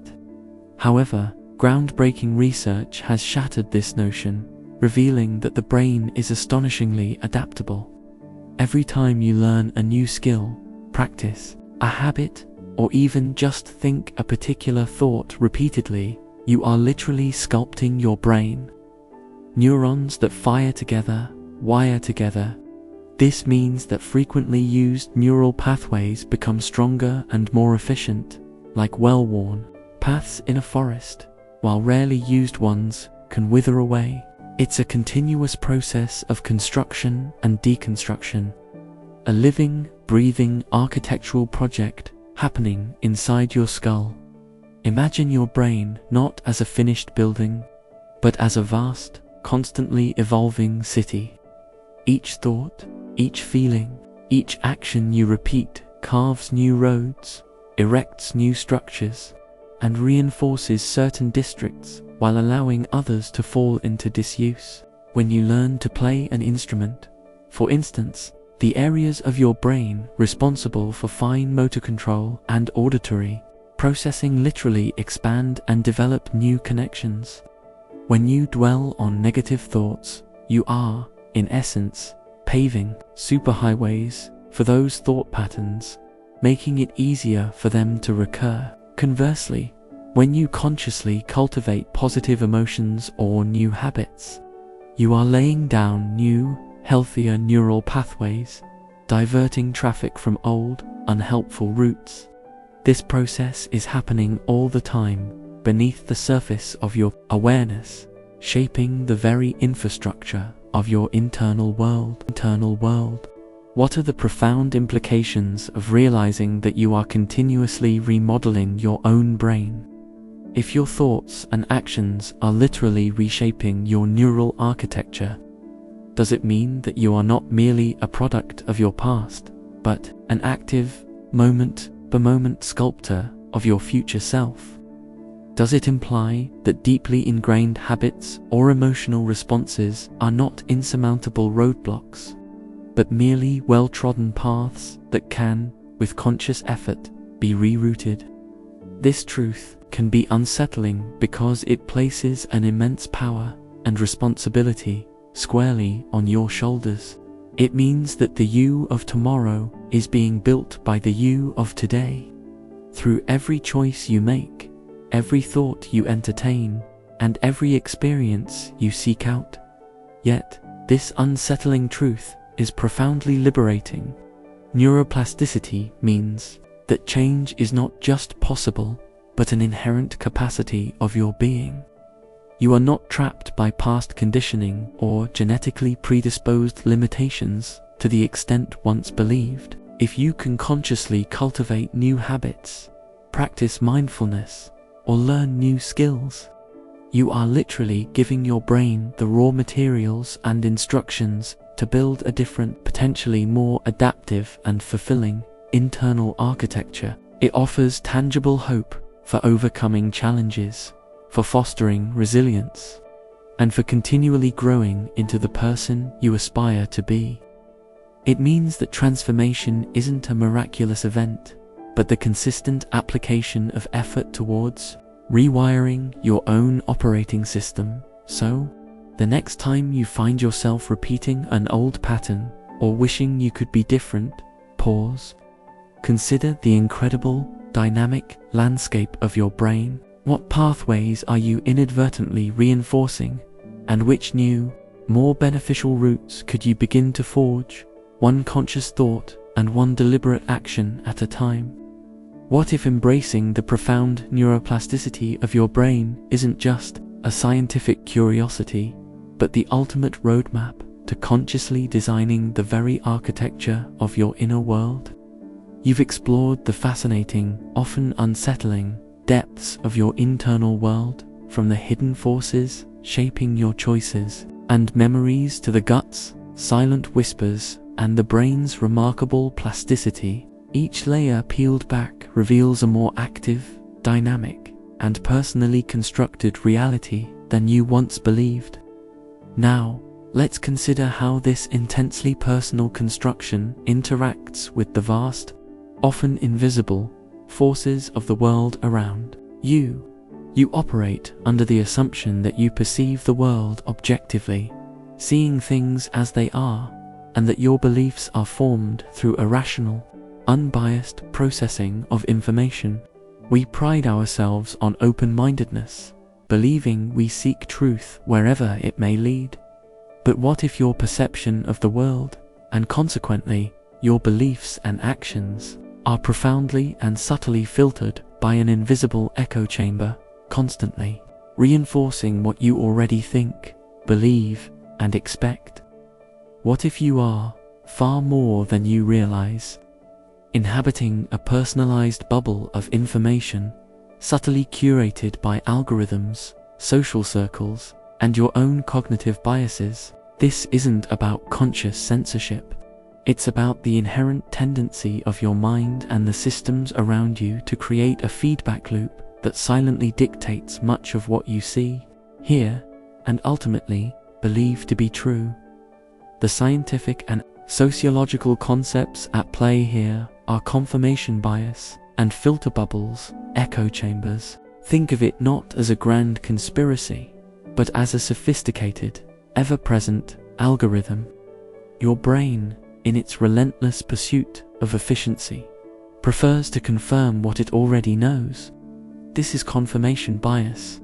However, groundbreaking research has shattered this notion, revealing that the brain is astonishingly adaptable. Every time you learn a new skill, practice a habit, or even just think a particular thought repeatedly, you are literally sculpting your brain. Neurons that fire together, wire together. This means that frequently used neural pathways become stronger and more efficient, like well-worn paths in a forest, while rarely used ones can wither away. It's a continuous process of construction and deconstruction, a living, breathing architectural project happening inside your skull. Imagine your brain not as a finished building, but as a vast, constantly evolving city. Each thought, each feeling, each action you repeat carves new roads, erects new structures, and reinforces certain districts while allowing others to fall into disuse. When you learn to play an instrument, for instance, the areas of your brain responsible for fine motor control and auditory processing literally expand and develop new connections. When you dwell on negative thoughts, you are, in essence, paving superhighways for those thought patterns, making it easier for them to recur. Conversely, when you consciously cultivate positive emotions or new habits, you are laying down new, healthier neural pathways, diverting traffic from old, unhelpful routes. This process is happening all the time beneath the surface of your awareness, shaping the very infrastructure of your internal world. What are the profound implications of realizing that you are continuously remodeling your own brain? If your thoughts and actions are literally reshaping your neural architecture, does it mean that you are not merely a product of your past, but an active, moment-by-moment sculptor of your future self? Does it imply that deeply ingrained habits or emotional responses are not insurmountable roadblocks, but merely well-trodden paths that can, with conscious effort, be rerouted? This truth can be unsettling because it places an immense power and responsibility squarely on your shoulders. It means that the you of tomorrow is being built by the you of today. Through every choice you make, every thought you entertain, and every experience you seek out. Yet, this unsettling truth is profoundly liberating. Neuroplasticity means that change is not just possible, but an inherent capacity of your being. You are not trapped by past conditioning or genetically predisposed limitations to the extent once believed. If you can consciously cultivate new habits, practice mindfulness, or learn new skills, you are literally giving your brain the raw materials and instructions to build a different, potentially more adaptive and fulfilling internal architecture. It offers tangible hope for overcoming challenges, for fostering resilience, and for continually growing into the person you aspire to be. It means that transformation isn't a miraculous event, but the consistent application of effort towards rewiring your own operating system. So, the next time you find yourself repeating an old pattern or wishing you could be different, pause. Consider the incredible, dynamic landscape of your brain. What pathways are you inadvertently reinforcing, and which new, more beneficial routes could you begin to forge, one conscious thought and one deliberate action at a time? What if embracing the profound neuroplasticity of your brain isn't just a scientific curiosity, but the ultimate roadmap to consciously designing the very architecture of your inner world? You've explored the fascinating, often unsettling, depths of your internal world, from the hidden forces shaping your choices and memories to the gut's silent whispers and the brain's remarkable plasticity. Each layer peeled back reveals a more active, dynamic, and personally constructed reality than you once believed. Now, let's consider how this intensely personal construction interacts with the vast, often invisible, forces of the world around you. You operate under the assumption that you perceive the world objectively, seeing things as they are, and that your beliefs are formed through a rational, unbiased processing of information. We pride ourselves on open-mindedness, believing we seek truth wherever it may lead. But what if your perception of the world, and consequently your beliefs and actions, are profoundly and subtly filtered by an invisible echo chamber, constantly reinforcing what you already think, believe, and expect? What if you are far more than you realize, inhabiting a personalized bubble of information, subtly curated by algorithms, social circles, and your own cognitive biases? This isn't about conscious censorship. It's about the inherent tendency of your mind and the systems around you to create a feedback loop that silently dictates much of what you see, hear, and ultimately believe to be true. The scientific and sociological concepts at play here are confirmation bias and filter bubbles, echo chambers. Think of it not as a grand conspiracy, but as a sophisticated, ever-present algorithm. Your brain, in its relentless pursuit of efficiency, prefers to confirm what it already knows. This is confirmation bias,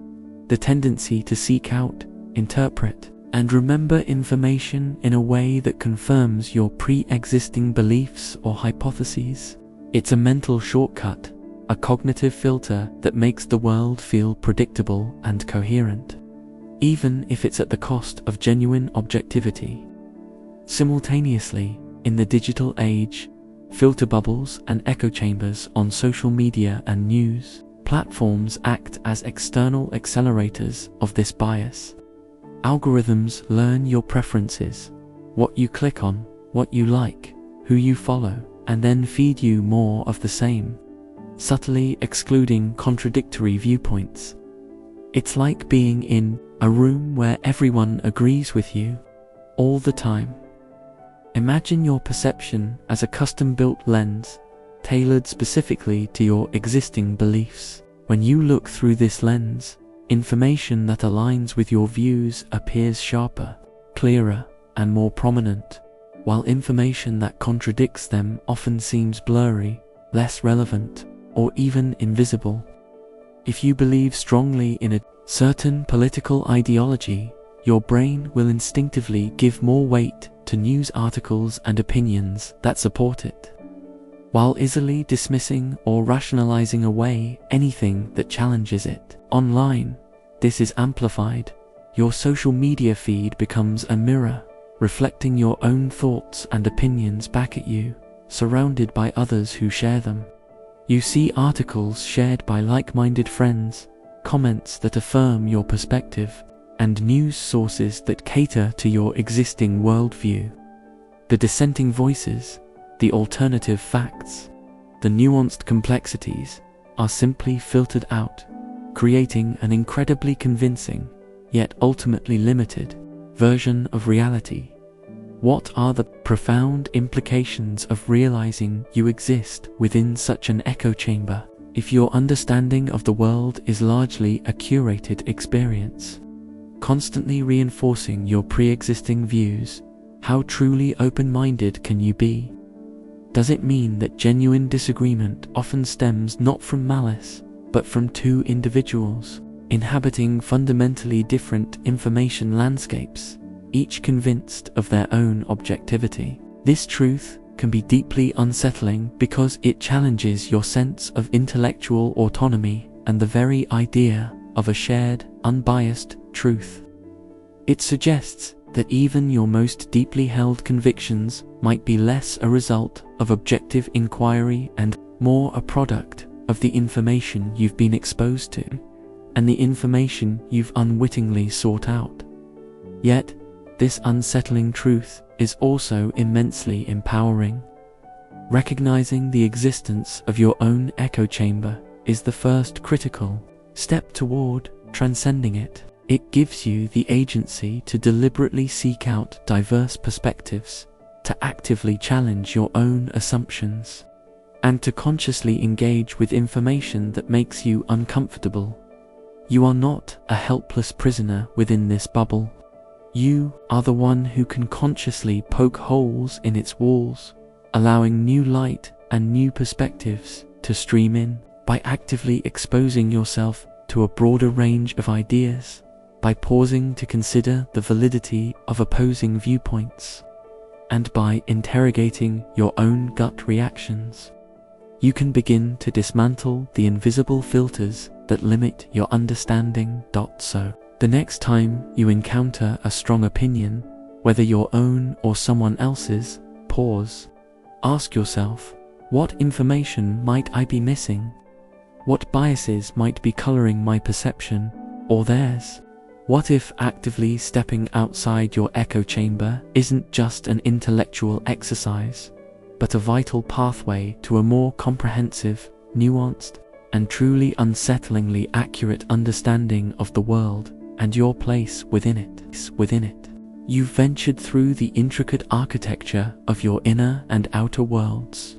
the tendency to seek out, interpret, and remember information in a way that confirms your pre-existing beliefs or hypotheses. It's a mental shortcut, a cognitive filter that makes the world feel predictable and coherent, even if it's at the cost of genuine objectivity. Simultaneously, in the digital age, filter bubbles and echo chambers on social media and news platforms act as external accelerators of this bias. Algorithms learn your preferences, what you click on, what you like, who you follow, and then feed you more of the same, subtly excluding contradictory viewpoints. It's like being in a room where everyone agrees with you all the time. Imagine your perception as a custom-built lens, tailored specifically to your existing beliefs. When you look through this lens, information that aligns with your views appears sharper, clearer, and more prominent, while information that contradicts them often seems blurry, less relevant, or even invisible. If you believe strongly in a certain political ideology, your brain will instinctively give more weight to news articles and opinions that support it, while easily dismissing or rationalizing away anything that challenges it. Online, this is amplified. Your social media feed becomes a mirror, reflecting your own thoughts and opinions back at you, surrounded by others who share them. You see articles shared by like-minded friends, comments that affirm your perspective, and news sources that cater to your existing worldview. The dissenting voices, the alternative facts, the nuanced complexities are simply filtered out, creating an incredibly convincing, yet ultimately limited, version of reality. What are the profound implications of realizing you exist within such an echo chamber, if your understanding of the world is largely a curated experience, constantly reinforcing your pre-existing views? How truly open-minded can you be? Does it mean that genuine disagreement often stems not from malice, but from two individuals inhabiting fundamentally different information landscapes, each convinced of their own objectivity? This truth can be deeply unsettling because it challenges your sense of intellectual autonomy and the very idea of a shared, unbiased truth. It suggests that even your most deeply held convictions might be less a result of objective inquiry and more a product of the information you've been exposed to, and the information you've unwittingly sought out. Yet, this unsettling truth is also immensely empowering. Recognizing the existence of your own echo chamber is the first critical step toward transcending it. It gives you the agency to deliberately seek out diverse perspectives, to actively challenge your own assumptions, and to consciously engage with information that makes you uncomfortable. You are not a helpless prisoner within this bubble. You are the one who can consciously poke holes in its walls, allowing new light and new perspectives to stream in. By actively exposing yourself to a broader range of ideas, by pausing to consider the validity of opposing viewpoints, and by interrogating your own gut reactions, you can begin to dismantle the invisible filters that limit your understanding. So, the next time you encounter a strong opinion, whether your own or someone else's, pause. Ask yourself, what information might I be missing? What biases might be coloring my perception or theirs? What if actively stepping outside your echo chamber isn't just an intellectual exercise, but a vital pathway to a more comprehensive, nuanced, and truly unsettlingly accurate understanding of the world and your place within it? You've ventured through the intricate architecture of your inner and outer worlds,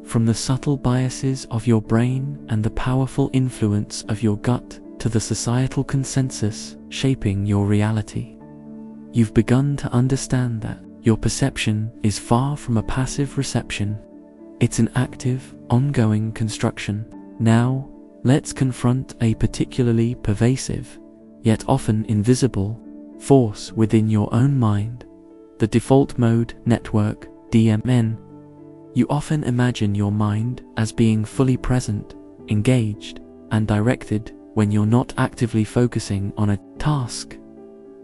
from the subtle biases of your brain and the powerful influence of your gut to the societal consensus shaping your reality. You've begun to understand that your perception is far from a passive reception. It's an active, ongoing construction. Now, let's confront a particularly pervasive, yet often invisible, force within your own mind, the default mode network, DMN. You often imagine your mind as being fully present, engaged, and directed when you're not actively focusing on a task.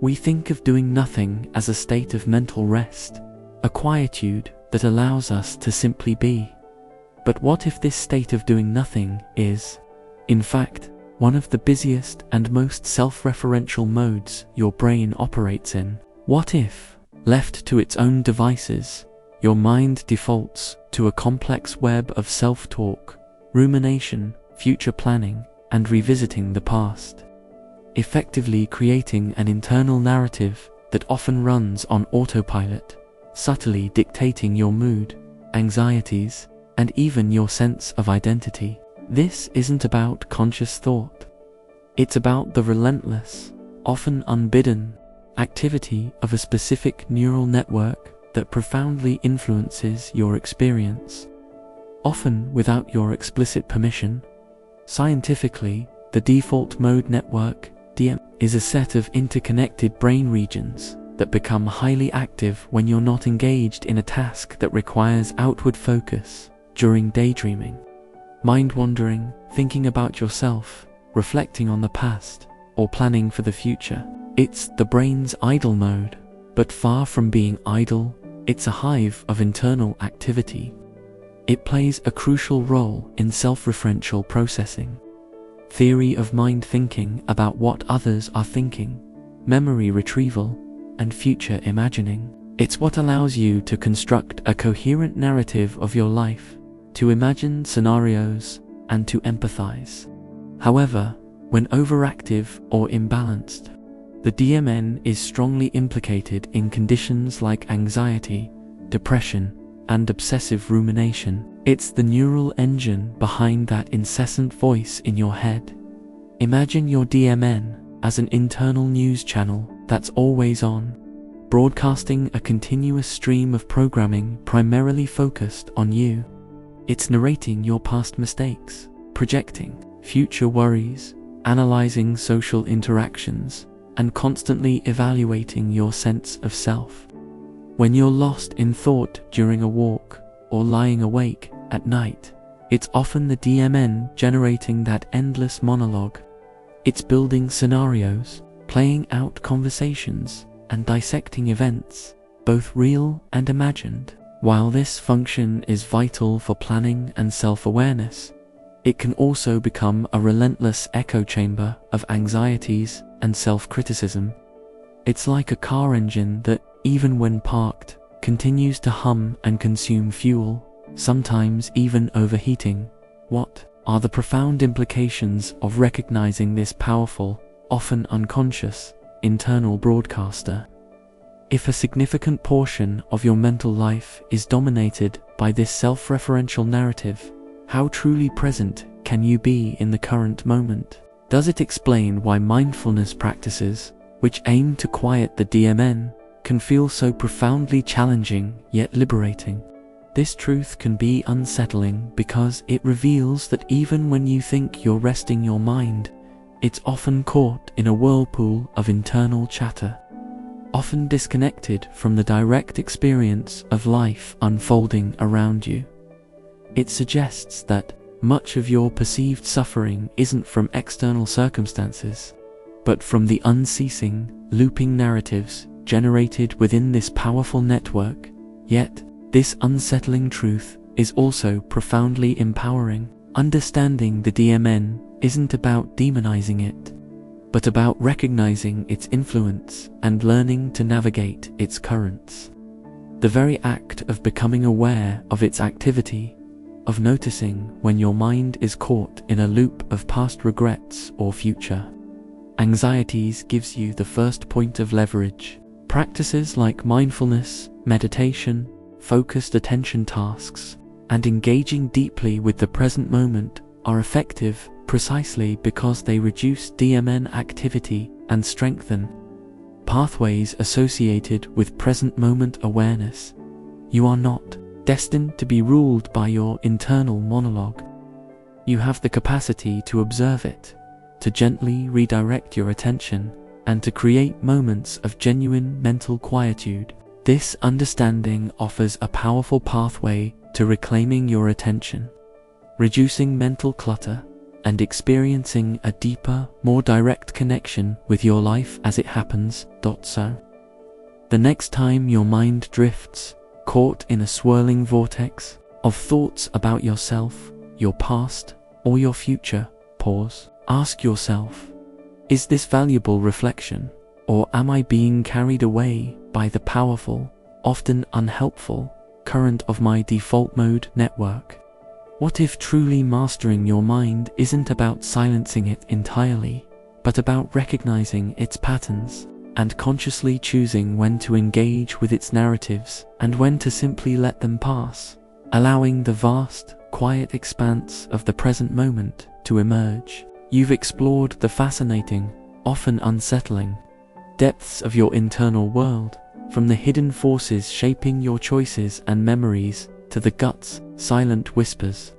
We think of doing nothing as a state of mental rest, a quietude that allows us to simply be. But what if this state of doing nothing is, in fact, one of the busiest and most self-referential modes your brain operates in? What if, left to its own devices, your mind defaults to a complex web of self-talk, rumination, future planning, and revisiting the past, effectively creating an internal narrative that often runs on autopilot, subtly dictating your mood, anxieties, and even your sense of identity? This isn't about conscious thought. It's about the relentless, often unbidden, activity of a specific neural network that profoundly influences your experience, often without your explicit permission. Scientifically, the default mode network, DM, is a set of interconnected brain regions that become highly active when you're not engaged in a task that requires outward focus. During daydreaming, mind-wandering, thinking about yourself, reflecting on the past, or planning for the future. It's the brain's idle mode, but far from being idle, it's a hive of internal activity. It plays a crucial role in self-referential processing, theory of mind thinking about what others are thinking, memory retrieval, and future imagining. It's what allows you to construct a coherent narrative of your life, to imagine scenarios, and to empathize. However, when overactive or imbalanced, the DMN is strongly implicated in conditions like anxiety, depression, and obsessive rumination. It's the neural engine behind that incessant voice in your head. Imagine your DMN as an internal news channel that's always on, broadcasting a continuous stream of programming primarily focused on you. It's narrating your past mistakes, projecting future worries, analyzing social interactions, and constantly evaluating your sense of self. When you're lost in thought during a walk or lying awake at night, it's often the DMN generating that endless monologue. It's building scenarios, playing out conversations, and dissecting events, both real and imagined. While this function is vital for planning and self-awareness, it can also become a relentless echo chamber of anxieties and self-criticism. It's like a car engine that, even when parked, continues to hum and consume fuel, sometimes even overheating. What are the profound implications of recognizing this powerful, often unconscious, internal broadcaster? If a significant portion of your mental life is dominated by this self-referential narrative, how truly present can you be in the current moment? Does it explain why mindfulness practices, which aim to quiet the DMN, can feel so profoundly challenging yet liberating? This truth can be unsettling because it reveals that even when you think you're resting your mind, it's often caught in a whirlpool of internal chatter, often disconnected from the direct experience of life unfolding around you. It suggests that much of your perceived suffering isn't from external circumstances, but from the unceasing, looping narratives generated within this powerful network. Yet, this unsettling truth is also profoundly empowering. Understanding the DMN isn't about demonizing it, but about recognizing its influence and learning to navigate its currents. The very act of becoming aware of its activity, of noticing when your mind is caught in a loop of past regrets or future anxieties, gives you the first point of leverage. Practices like mindfulness, meditation, focused attention tasks, and engaging deeply with the present moment are effective precisely because they reduce DMN activity and strengthen pathways associated with present moment awareness. You are not destined to be ruled by your internal monologue. You have the capacity to observe it, to gently redirect your attention, and to create moments of genuine mental quietude. This understanding offers a powerful pathway to reclaiming your attention, reducing mental clutter, and experiencing a deeper, more direct connection with your life as it happens. So, the next time your mind drifts, caught in a swirling vortex of thoughts about yourself, your past, or your future, pause. Ask yourself, is this valuable reflection, or am I being carried away by the powerful, often unhelpful, current of my default mode network? What if truly mastering your mind isn't about silencing it entirely, but about recognizing its patterns and consciously choosing when to engage with its narratives and when to simply let them pass, allowing the vast, quiet expanse of the present moment to emerge? You've explored the fascinating, often unsettling, depths of your internal world, from the hidden forces shaping your choices and memories to the gut's silent whispers,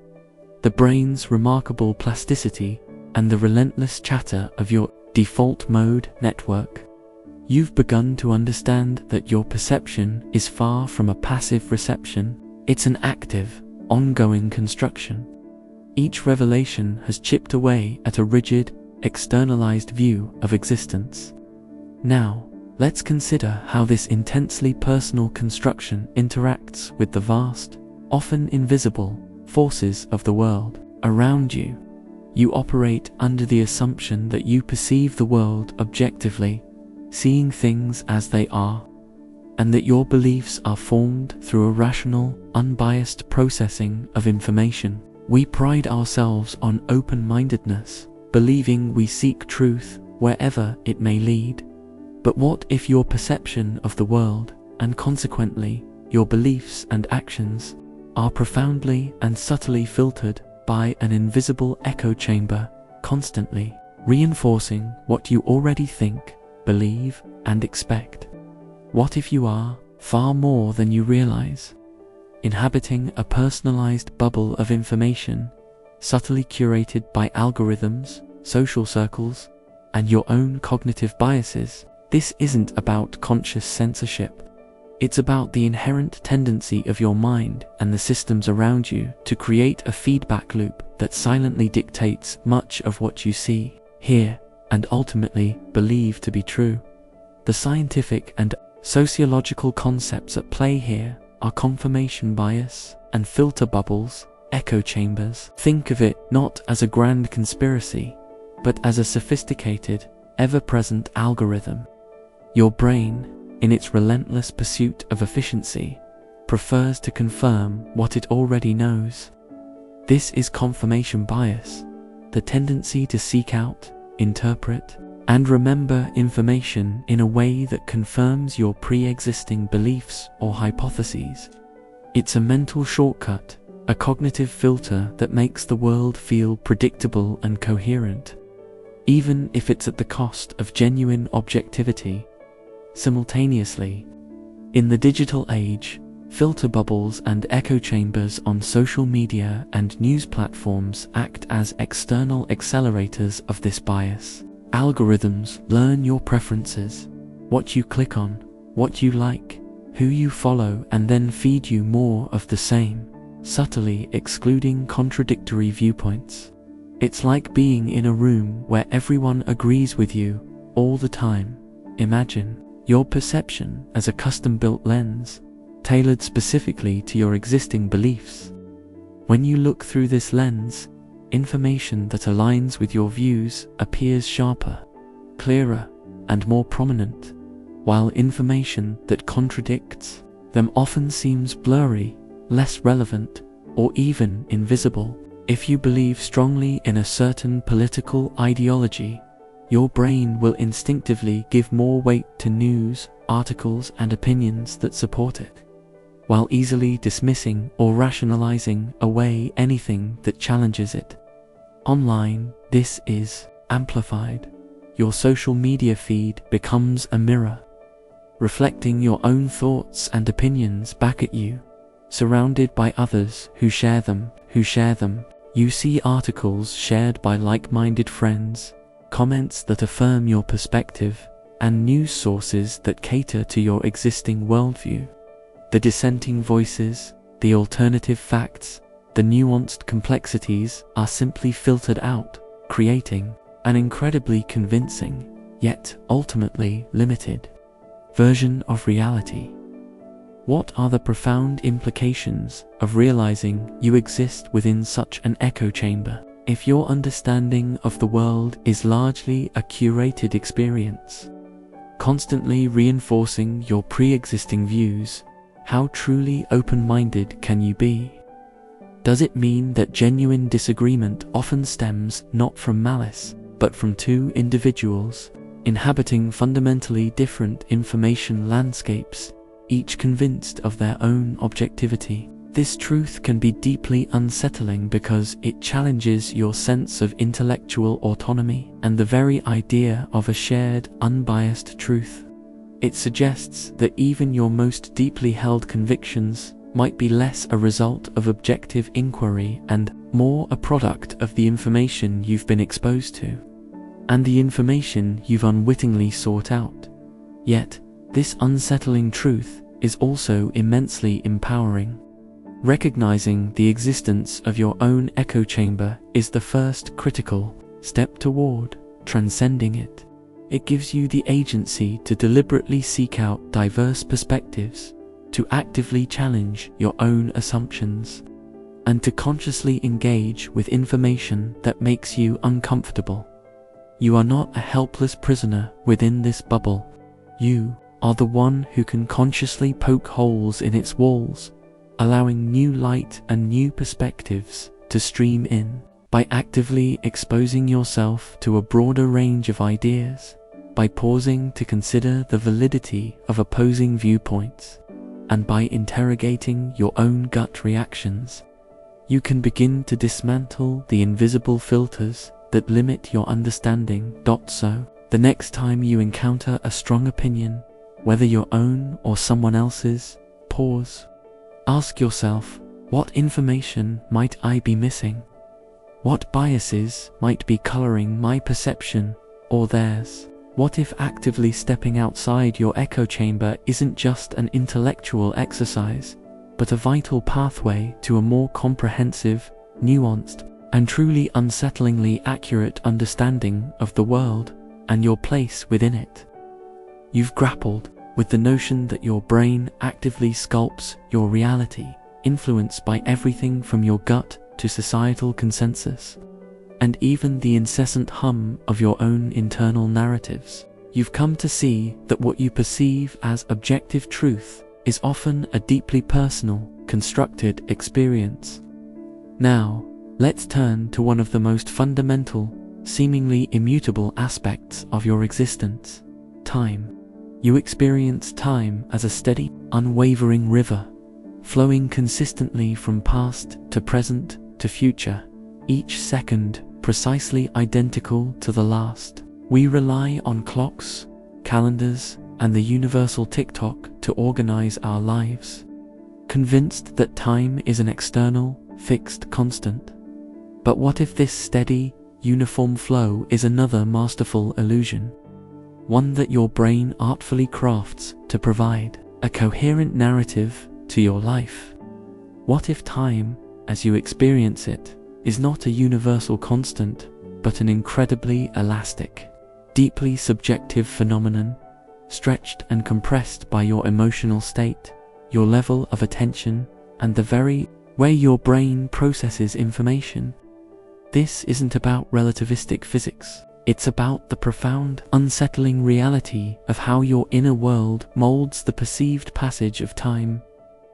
the brain's remarkable plasticity, and the relentless chatter of your default mode network. You've begun to understand that your perception is far from a passive reception. It's an active, ongoing construction. Each revelation has chipped away at a rigid, externalized view of existence. Now, let's consider how this intensely personal construction interacts with the vast, often invisible, forces of the world around you. You operate under the assumption that you perceive the world objectively, seeing things as they are, and that your beliefs are formed through a rational, unbiased processing of information. We pride ourselves on open-mindedness, believing we seek truth wherever it may lead. But what if your perception of the world, and consequently your beliefs and actions, are profoundly and subtly filtered by an invisible echo chamber, constantly reinforcing what you already think, believe, and expect? What if you are far more than you realize, inhabiting a personalized bubble of information, subtly curated by algorithms, social circles, and your own cognitive biases? This isn't about conscious censorship. It's about the inherent tendency of your mind and the systems around you to create a feedback loop that silently dictates much of what you see, hear, and ultimately believe to be true. The scientific and sociological concepts at play here are confirmation bias and filter bubbles, echo chambers. Think of it not as a grand conspiracy, but as a sophisticated, ever-present algorithm. Your brain, in its relentless pursuit of efficiency, prefers to confirm what it already knows. This is confirmation bias, the tendency to seek out, interpret, and remember information in a way that confirms your pre-existing beliefs or hypotheses. It's a mental shortcut, a cognitive filter that makes the world feel predictable and coherent, even if it's at the cost of genuine objectivity. Simultaneously, in the digital age, Filter bubbles and echo chambers on social media and news platforms act as external accelerators of this bias. Algorithms learn your preferences, what you click on, what you like, who you follow, and then feed you more of the same, subtly excluding contradictory viewpoints. It's like being in a room where everyone agrees with you all the time. Imagine your perception as a custom-built lens, tailored specifically to your existing beliefs. When you look through this lens, information that aligns with your views appears sharper, clearer, and more prominent, while information that contradicts them often seems blurry, less relevant, or even invisible. If you believe strongly in a certain political ideology, your brain will instinctively give more weight to news, articles, and opinions that support it, while easily dismissing or rationalizing away anything that challenges it. Online, this is amplified. Your social media feed becomes a mirror, reflecting your own thoughts and opinions back at you. Surrounded by others who share them, you see articles shared by like-minded friends, comments that affirm your perspective, and news sources that cater to your existing worldview. The dissenting voices, the alternative facts, the nuanced complexities are simply filtered out, creating an incredibly convincing, yet ultimately limited, version of reality. What are the profound implications of realizing you exist within such an echo chamber? If your understanding of the world is largely a curated experience, constantly reinforcing your pre-existing views, how truly open-minded can you be? Does it mean that genuine disagreement often stems not from malice, but from two individuals inhabiting fundamentally different information landscapes, each convinced of their own objectivity? This truth can be deeply unsettling because it challenges your sense of intellectual autonomy and the very idea of a shared, unbiased truth. It suggests that even your most deeply held convictions might be less a result of objective inquiry and more a product of the information you've been exposed to, and the information you've unwittingly sought out. Yet, this unsettling truth is also immensely empowering. Recognizing the existence of your own echo chamber is the first critical step toward transcending it. It gives you the agency to deliberately seek out diverse perspectives, to actively challenge your own assumptions, and to consciously engage with information that makes you uncomfortable. You are not a helpless prisoner within this bubble. You are the one who can consciously poke holes in its walls, allowing new light and new perspectives to stream in. By actively exposing yourself to a broader range of ideas, by pausing to consider the validity of opposing viewpoints, and by interrogating your own gut reactions, you can begin to dismantle the invisible filters that limit your understanding. So, the next time you encounter a strong opinion, whether your own or someone else's, pause. Ask yourself, what information might I be missing? What biases might be coloring my perception or theirs? What if actively stepping outside your echo chamber isn't just an intellectual exercise, but a vital pathway to a more comprehensive, nuanced, and truly unsettlingly accurate understanding of the world and your place within it? You've grappled with the notion that your brain actively sculpts your reality, influenced by everything from your gut to societal consensus, and even the incessant hum of your own internal narratives. You've come to see that what you perceive as objective truth is often a deeply personal, constructed experience. Now, let's turn to one of the most fundamental, seemingly immutable aspects of your existence: time. You experience time as a steady, unwavering river, flowing consistently from past to present to future, each second precisely identical to the last. We rely on clocks, calendars, and the universal tick-tock to organize our lives, convinced that time is an external, fixed constant. But what if this steady, uniform flow is another masterful illusion? One that your brain artfully crafts to provide a coherent narrative to your life. What if time, as you experience it, is not a universal constant, but an incredibly elastic, deeply subjective phenomenon, stretched and compressed by your emotional state, your level of attention, and the very way your brain processes information? This isn't about relativistic physics. It's about the profound, unsettling reality of how your inner world molds the perceived passage of time.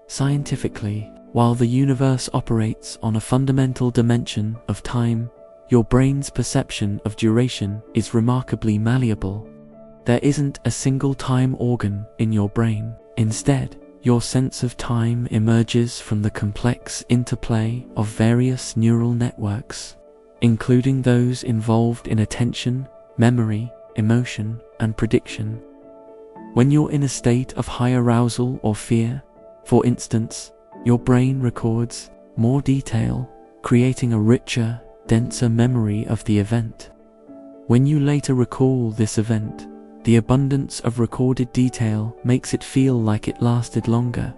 Scientifically, while the universe operates on a fundamental dimension of time, your brain's perception of duration is remarkably malleable. There isn't a single time organ in your brain. Instead, your sense of time emerges from the complex interplay of various neural networks, including those involved in attention, memory, emotion, and prediction. When you're in a state of high arousal or fear, for instance, your brain records more detail, creating a richer, denser memory of the event. When you later recall this event, the abundance of recorded detail makes it feel like it lasted longer,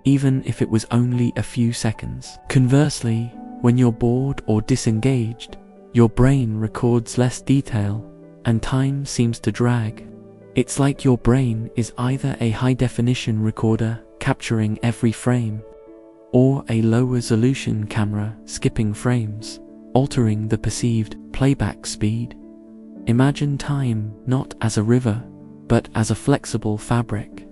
even if it was only a few seconds. Conversely, when you're bored or disengaged, your brain records less detail, and time seems to drag. It's like your brain is either a high-definition recorder capturing every frame, or a low-resolution camera skipping frames, altering the perceived playback speed. Imagine time not as a river, but as a flexible fabric,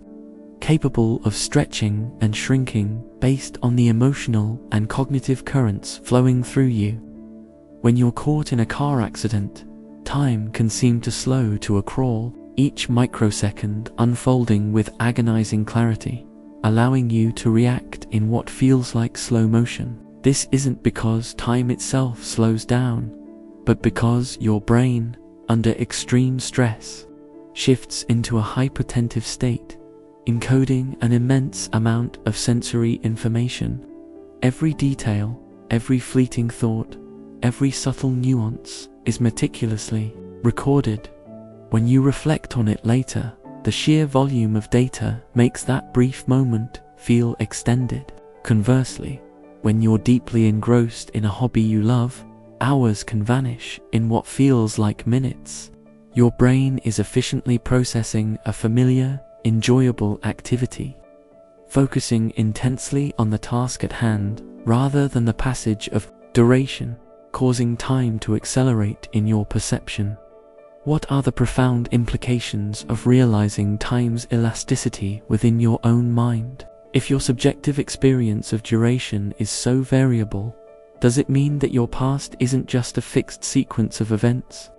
capable of stretching and shrinking based on the emotional and cognitive currents flowing through you. When you're caught in a car accident, time can seem to slow to a crawl, each microsecond unfolding with agonizing clarity, allowing you to react in what feels like slow motion. This isn't because time itself slows down, but because your brain, under extreme stress, shifts into a hypertensive state, encoding an immense amount of sensory information. Every detail, every fleeting thought, every subtle nuance is meticulously recorded. When you reflect on it later, the sheer volume of data makes that brief moment feel extended. Conversely, when you're deeply engrossed in a hobby you love, hours can vanish in what feels like minutes. Your brain is efficiently processing a familiar, enjoyable activity, focusing intensely on the task at hand rather than the passage of duration, causing time to accelerate in your perception. What are the profound implications of realizing time's elasticity within your own mind? If your subjective experience of duration is so variable, does it mean that your past isn't just a fixed sequence of events,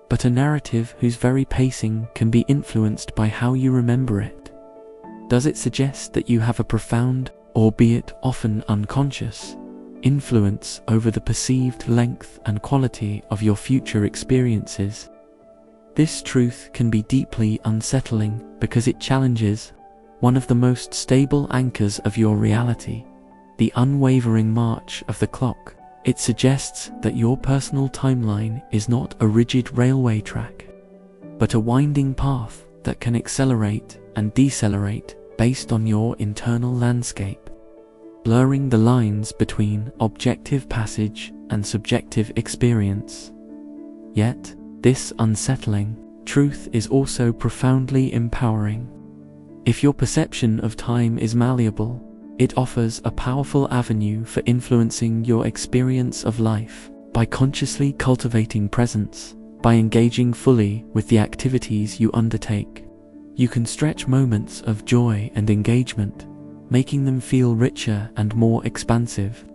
but a narrative whose very pacing can be influenced by how you remember it? Does it suggest that you have a profound, albeit often unconscious, influence over the perceived length and quality of your future experiences? This truth can be deeply unsettling because it challenges one of the most stable anchors of your reality, the unwavering march of the clock. It suggests that your personal timeline is not a rigid railway track, but a winding path that can accelerate and decelerate based on your internal landscape, blurring the lines between objective passage and subjective experience. Yet, this unsettling truth is also profoundly empowering. If your perception of time is malleable, it offers a powerful avenue for influencing your experience of life. By consciously cultivating presence, by engaging fully with the activities you undertake, you can stretch moments of joy and engagement, making them feel richer and more expansive.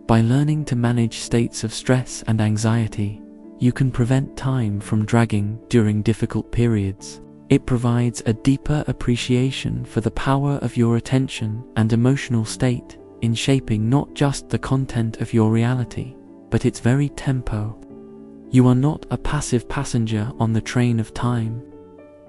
By learning to manage states of stress and anxiety, you can prevent time from dragging during difficult periods. It provides a deeper appreciation for the power of your attention and emotional state in shaping not just the content of your reality, but its very tempo. You are not a passive passenger on the train of time.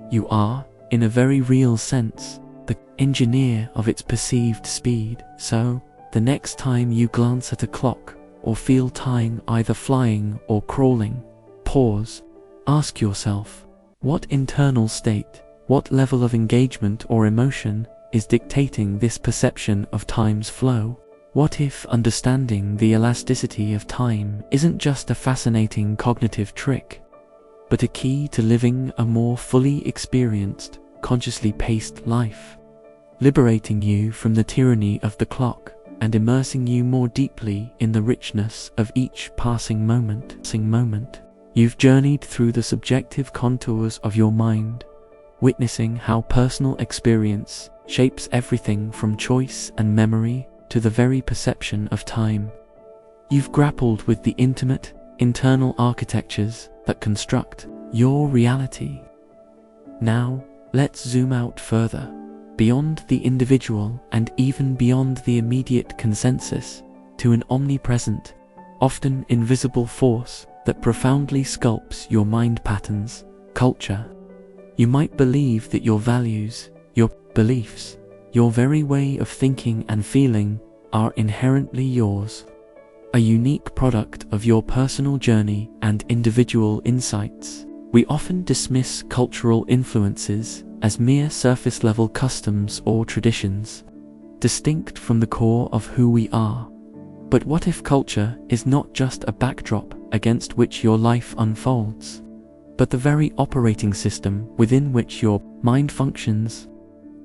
You are, in a very real sense, the engineer of its perceived speed. So, the next time you glance at a clock or feel time either flying or crawling, pause, ask yourself, what internal state, what level of engagement or emotion is dictating this perception of time's flow? What if understanding the elasticity of time isn't just a fascinating cognitive trick, but a key to living a more fully experienced, consciously paced life, liberating you from the tyranny of the clock and immersing you more deeply in the richness of each passing moment? You've journeyed through the subjective contours of your mind, witnessing how personal experience shapes everything from choice and memory to the very perception of time. You've grappled with the intimate, internal architectures that construct your reality. Now, let's zoom out further, beyond the individual and even beyond the immediate consensus, to an omnipresent, often invisible force that profoundly sculpts your mind patterns, culture. You might believe that your values, your beliefs, your very way of thinking and feeling are inherently yours, a unique product of your personal journey and individual insights. We often dismiss cultural influences as mere surface-level customs or traditions, distinct from the core of who we are. But what if culture is not just a backdrop against which your life unfolds, but the very operating system within which your mind functions?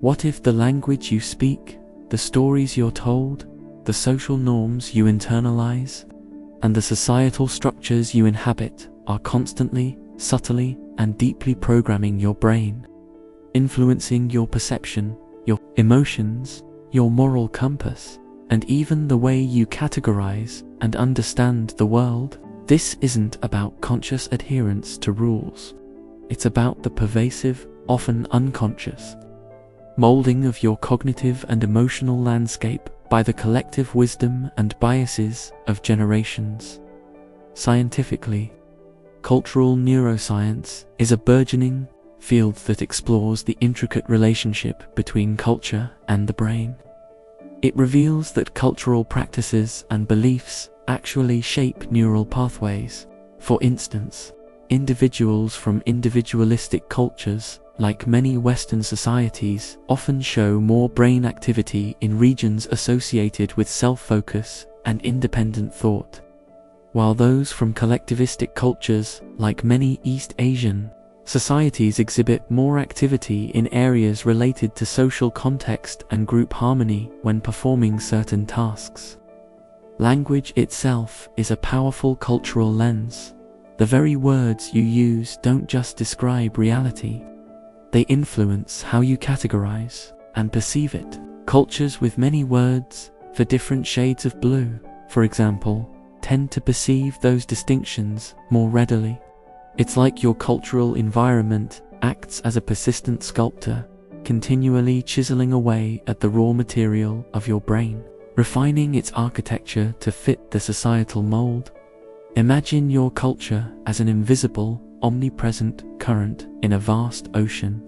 What if the language you speak, the stories you're told, the social norms you internalize, and the societal structures you inhabit are constantly, subtly, and deeply programming your brain, influencing your perception, your emotions, your moral compass, and even the way you categorize and understand the world? This isn't about conscious adherence to rules. It's about the pervasive, often unconscious, molding of your cognitive and emotional landscape by the collective wisdom and biases of generations. Scientifically, cultural neuroscience is a burgeoning field that explores the intricate relationship between culture and the brain. It reveals that cultural practices and beliefs actually shape neural pathways. For instance, individuals from individualistic cultures, like many Western societies, often show more brain activity in regions associated with self-focus and independent thought, while those from collectivistic cultures, like many East Asian societies, exhibit more activity in areas related to social context and group harmony when performing certain tasks. Language itself is a powerful cultural lens. The very words you use don't just describe reality. They influence how you categorize and perceive it. Cultures with many words for different shades of blue, for example, tend to perceive those distinctions more readily. It's like your cultural environment acts as a persistent sculptor, continually chiseling away at the raw material of your brain, refining its architecture to fit the societal mold. Imagine your culture as an invisible, omnipresent current in a vast ocean.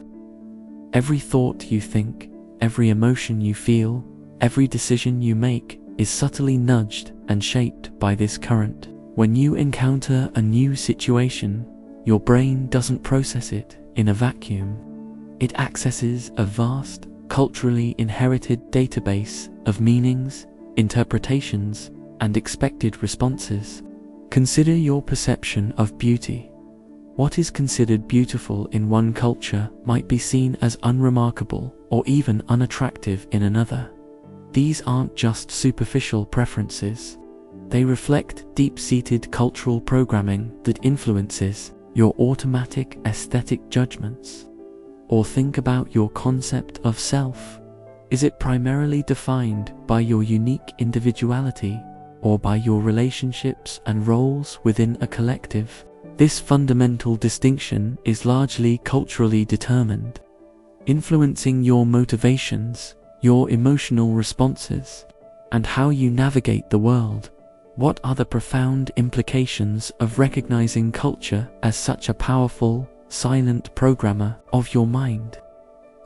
Every thought you think, every emotion you feel, every decision you make is subtly nudged and shaped by this current. When you encounter a new situation, your brain doesn't process it in a vacuum. It accesses a vast, culturally inherited database of meanings, interpretations, and expected responses. Consider your perception of beauty. What is considered beautiful in one culture might be seen as unremarkable or even unattractive in another. These aren't just superficial preferences. They reflect deep-seated cultural programming that influences your automatic aesthetic judgments. Or think about your concept of self. Is it primarily defined by your unique individuality or by your relationships and roles within a collective? This fundamental distinction is largely culturally determined, influencing your motivations, your emotional responses, and how you navigate the world. What are the profound implications of recognizing culture as such a powerful, silent programmer of your mind?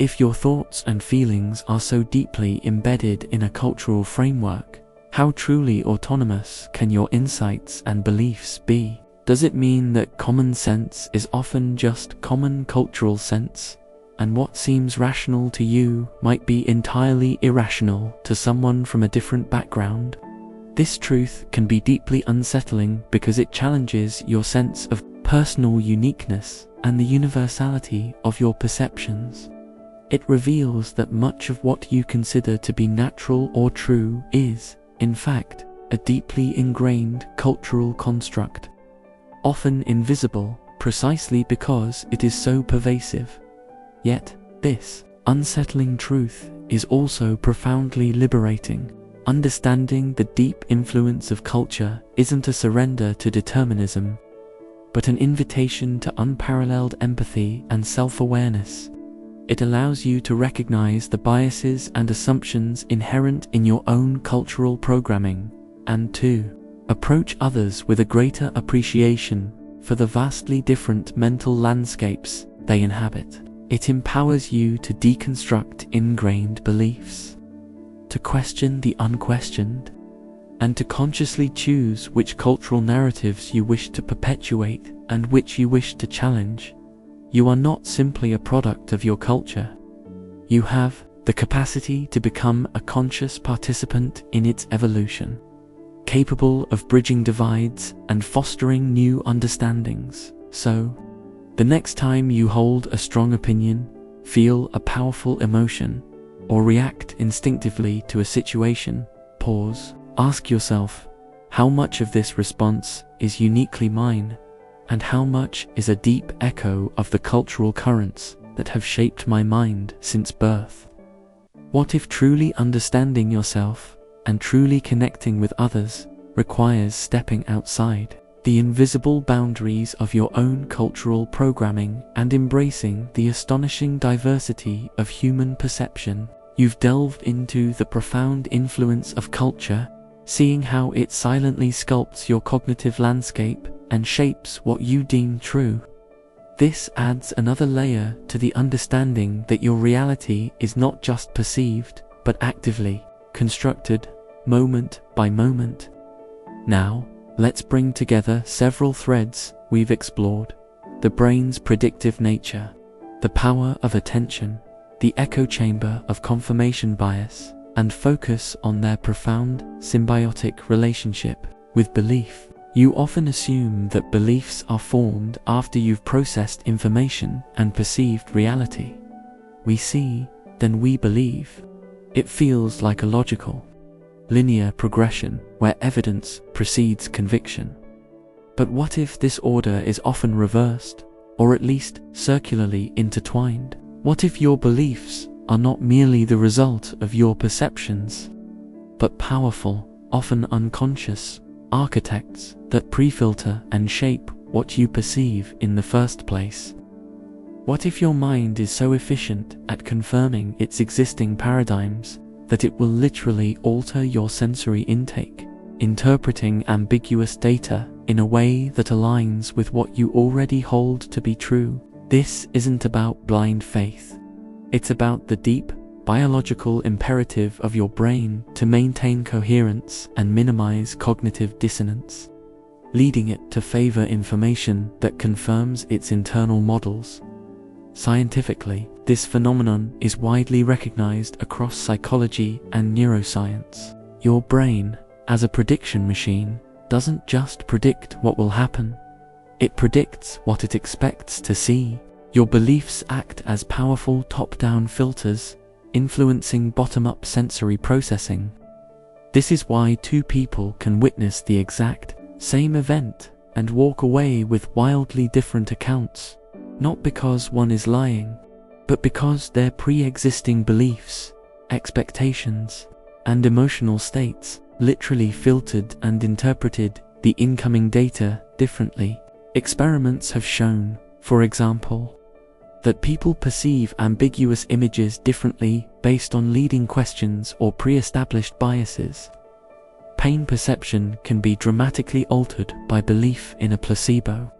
if your thoughts and feelings are so deeply embedded in a cultural framework, how truly autonomous can your insights and beliefs be? Does it mean that common sense is often just common cultural sense, and what seems rational to you might be entirely irrational to someone from a different background? This truth can be deeply unsettling because it challenges your sense of personal uniqueness and the universality of your perceptions. It reveals that much of what you consider to be natural or true is, in fact, a deeply ingrained cultural construct, often invisible precisely because it is so pervasive. Yet, this unsettling truth is also profoundly liberating. Understanding the deep influence of culture isn't a surrender to determinism, but an invitation to unparalleled empathy and self-awareness. It allows you to recognize the biases and assumptions inherent in your own cultural programming, and to approach others with a greater appreciation for the vastly different mental landscapes they inhabit. It empowers you to deconstruct ingrained beliefs, to question the unquestioned, and to consciously choose which cultural narratives you wish to perpetuate and which you wish to challenge. You are not simply a product of your culture. You have the capacity to become a conscious participant in its evolution, capable of bridging divides and fostering new understandings. So, the next time you hold a strong opinion, feel a powerful emotion, or react instinctively to a situation, pause. Ask yourself, how much of this response is uniquely mine, and how much is a deep echo of the cultural currents that have shaped my mind since birth? What if truly understanding yourself and truly connecting with others requires stepping outside the invisible boundaries of your own cultural programming and embracing the astonishing diversity of human perception? You've delved into the profound influence of culture, seeing how it silently sculpts your cognitive landscape and shapes what you deem true. This adds another layer to the understanding that your reality is not just perceived, but actively constructed, moment by moment. Now, let's bring together several threads we've explored: the brain's predictive nature, the power of attention, the echo chamber of confirmation bias, and focus on their profound symbiotic relationship with belief. You often assume that beliefs are formed after you've processed information and perceived reality. We see, then we believe. It feels like a logical, linear progression where evidence precedes conviction. But what if this order is often reversed, or at least circularly intertwined? What if your beliefs are not merely the result of your perceptions, but powerful, often unconscious, architects that pre-filter and shape what you perceive in the first place? What if your mind is so efficient at confirming its existing paradigms that it will literally alter your sensory intake, interpreting ambiguous data in a way that aligns with what you already hold to be true? This isn't about blind faith. It's about the deep, biological imperative of your brain to maintain coherence and minimize cognitive dissonance, leading it to favor information that confirms its internal models. Scientifically, this phenomenon is widely recognized across psychology and neuroscience. Your brain, as a prediction machine, doesn't just predict what will happen. It predicts what it expects to see. Your beliefs act as powerful top-down filters, influencing bottom-up sensory processing. This is why two people can witness the exact same event and walk away with wildly different accounts, not because one is lying, but because their pre-existing beliefs, expectations, and emotional states literally filtered and interpreted the incoming data differently. Experiments have shown, for example, that people perceive ambiguous images differently based on leading questions or pre-established biases. Pain perception can be dramatically altered by belief in a placebo.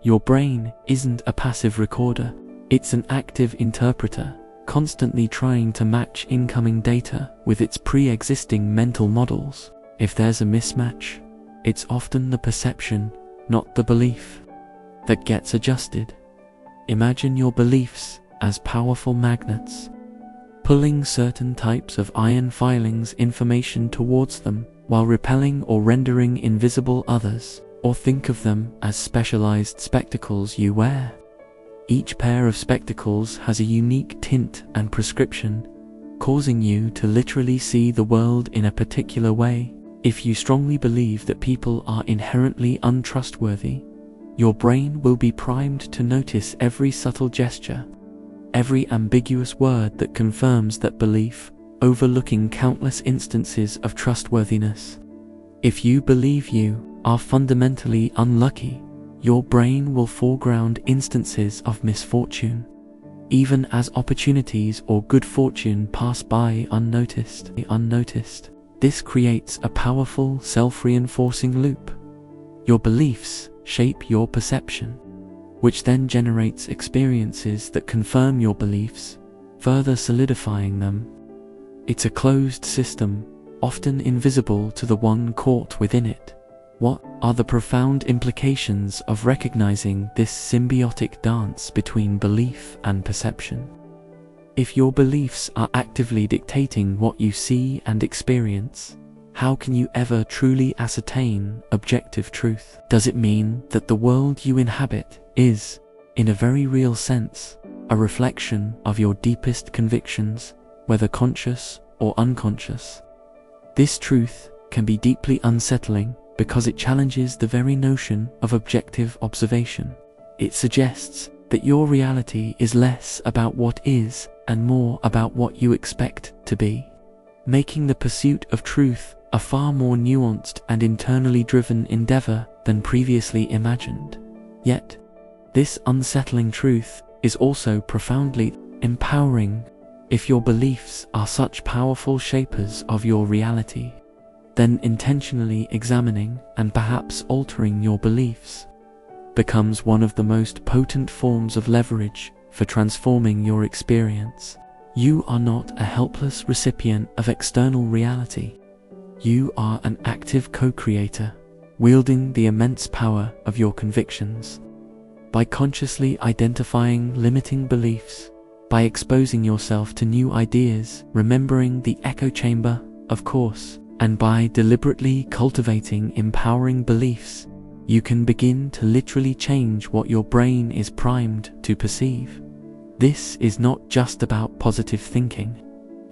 Your brain isn't a passive recorder, it's an active interpreter, constantly trying to match incoming data with its pre-existing mental models. If there's a mismatch, it's often the perception, not the belief, that gets adjusted. Imagine your beliefs as powerful magnets, pulling certain types of iron filings information towards them while repelling or rendering invisible others, or think of them as specialized spectacles you wear. Each pair of spectacles has a unique tint and prescription, causing you to literally see the world in a particular way. If you strongly believe that people are inherently untrustworthy, your brain will be primed to notice every subtle gesture, every ambiguous word that confirms that belief, overlooking countless instances of trustworthiness. If you believe you are fundamentally unlucky, your brain will foreground instances of misfortune, even as opportunities or good fortune pass by unnoticed. This creates a powerful self-reinforcing loop. Your beliefs shape your perception, which then generates experiences that confirm your beliefs, further solidifying them. It's a closed system, often invisible to the one caught within it. What are the profound implications of recognizing this symbiotic dance between belief and perception? If your beliefs are actively dictating what you see and experience, how can you ever truly ascertain objective truth? Does it mean that the world you inhabit is, in a very real sense, a reflection of your deepest convictions, whether conscious or unconscious? This truth can be deeply unsettling because it challenges the very notion of objective observation. It suggests that your reality is less about what is and more about what you expect to be, making the pursuit of truth a far more nuanced and internally driven endeavor than previously imagined. Yet, this unsettling truth is also profoundly empowering. If your beliefs are such powerful shapers of your reality, then intentionally examining and perhaps altering your beliefs becomes one of the most potent forms of leverage for transforming your experience. You are not a helpless recipient of external reality. You are an active co-creator, wielding the immense power of your convictions. By consciously identifying limiting beliefs, by exposing yourself to new ideas, remembering the echo chamber, of course, and by deliberately cultivating empowering beliefs, you can begin to literally change what your brain is primed to perceive. This is not just about positive thinking.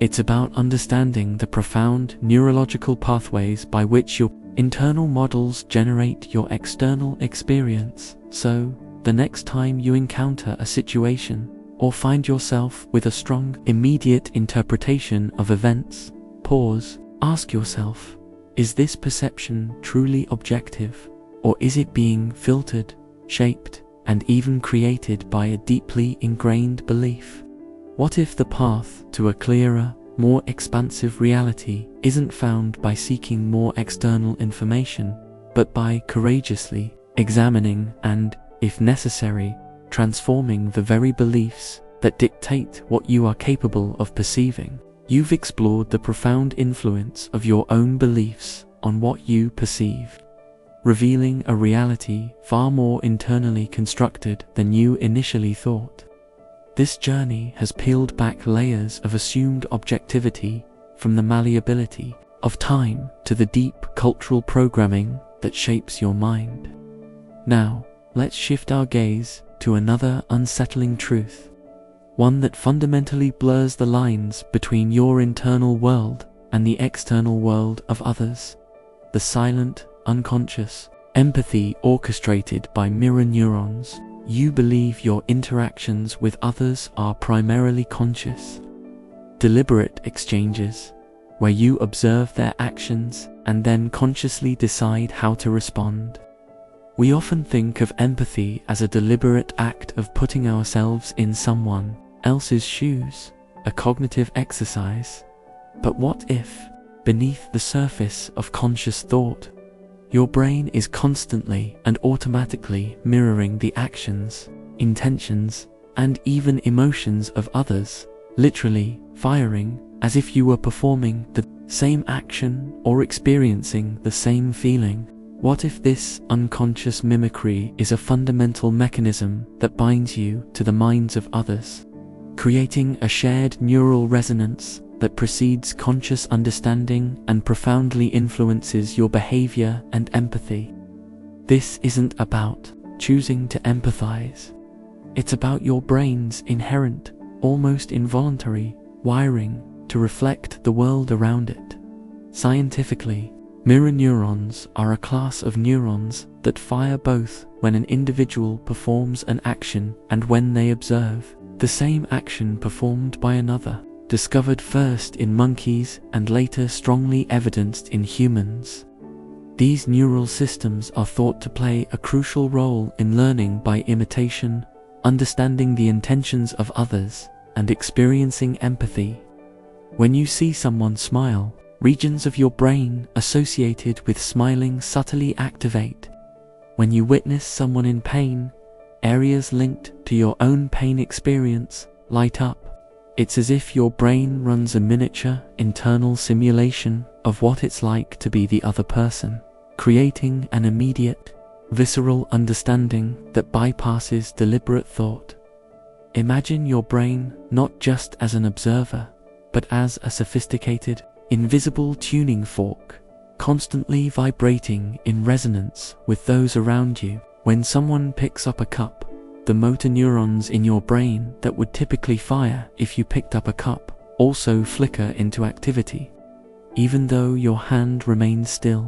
It's about understanding the profound neurological pathways by which your internal models generate your external experience. So, the next time you encounter a situation or find yourself with a strong, immediate interpretation of events, pause. Ask yourself, is this perception truly objective, or is it being filtered, shaped, and even created by a deeply ingrained belief? What if the path to a clearer, more expansive reality isn't found by seeking more external information, but by courageously examining and, if necessary, transforming the very beliefs that dictate what you are capable of perceiving? You've explored the profound influence of your own beliefs on what you perceive, revealing a reality far more internally constructed than you initially thought. This journey has peeled back layers of assumed objectivity, from the malleability of time to the deep cultural programming that shapes your mind. Now, let's shift our gaze to another unsettling truth, one that fundamentally blurs the lines between your internal world and the external world of others: the silent, unconscious empathy orchestrated by mirror neurons. You believe your interactions with others are primarily conscious, deliberate exchanges, where you observe their actions and then consciously decide how to respond. We often think of empathy as a deliberate act of putting ourselves in someone else's shoes, a cognitive exercise. But what if, beneath the surface of conscious thought, your brain is constantly and automatically mirroring the actions, intentions, and even emotions of others, literally firing, as if you were performing the same action or experiencing the same feeling. What if this unconscious mimicry is a fundamental mechanism that binds you to the minds of others, creating a shared neural resonance that precedes conscious understanding and profoundly influences your behavior and empathy? This isn't about choosing to empathize. It's about your brain's inherent, almost involuntary, wiring to reflect the world around it. Scientifically, mirror neurons are a class of neurons that fire both when an individual performs an action and when they observe the same action performed by another, discovered first in monkeys and later strongly evidenced in humans. These neural systems are thought to play a crucial role in learning by imitation, understanding the intentions of others, and experiencing empathy. When you see someone smile, regions of your brain associated with smiling subtly activate. When you witness someone in pain, areas linked to your own pain experience light up. It's as if your brain runs a miniature internal simulation of what it's like to be the other person, creating an immediate, visceral understanding that bypasses deliberate thought. Imagine your brain not just as an observer, but as a sophisticated, invisible tuning fork, constantly vibrating in resonance with those around you. When someone picks up a cup, the motor neurons in your brain that would typically fire if you picked up a cup also flicker into activity, even though your hand remains still.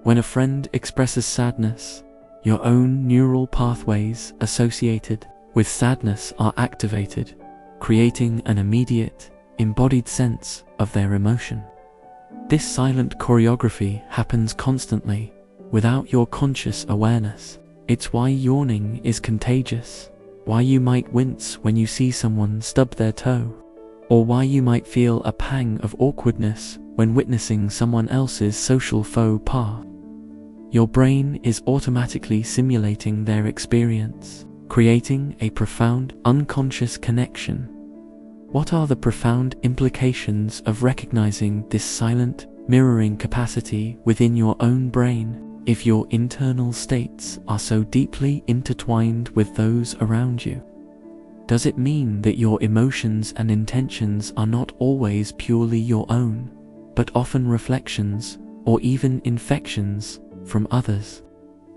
When a friend expresses sadness, your own neural pathways associated with sadness are activated, creating an immediate, embodied sense of their emotion. This silent choreography happens constantly, without your conscious awareness. It's why yawning is contagious, why you might wince when you see someone stub their toe, or why you might feel a pang of awkwardness when witnessing someone else's social faux pas. Your brain is automatically simulating their experience, creating a profound, unconscious connection. What are the profound implications of recognizing this silent, mirroring capacity within your own brain if your internal states are so deeply intertwined with those around you? Does it mean that your emotions and intentions are not always purely your own, but often reflections, or even infections, from others?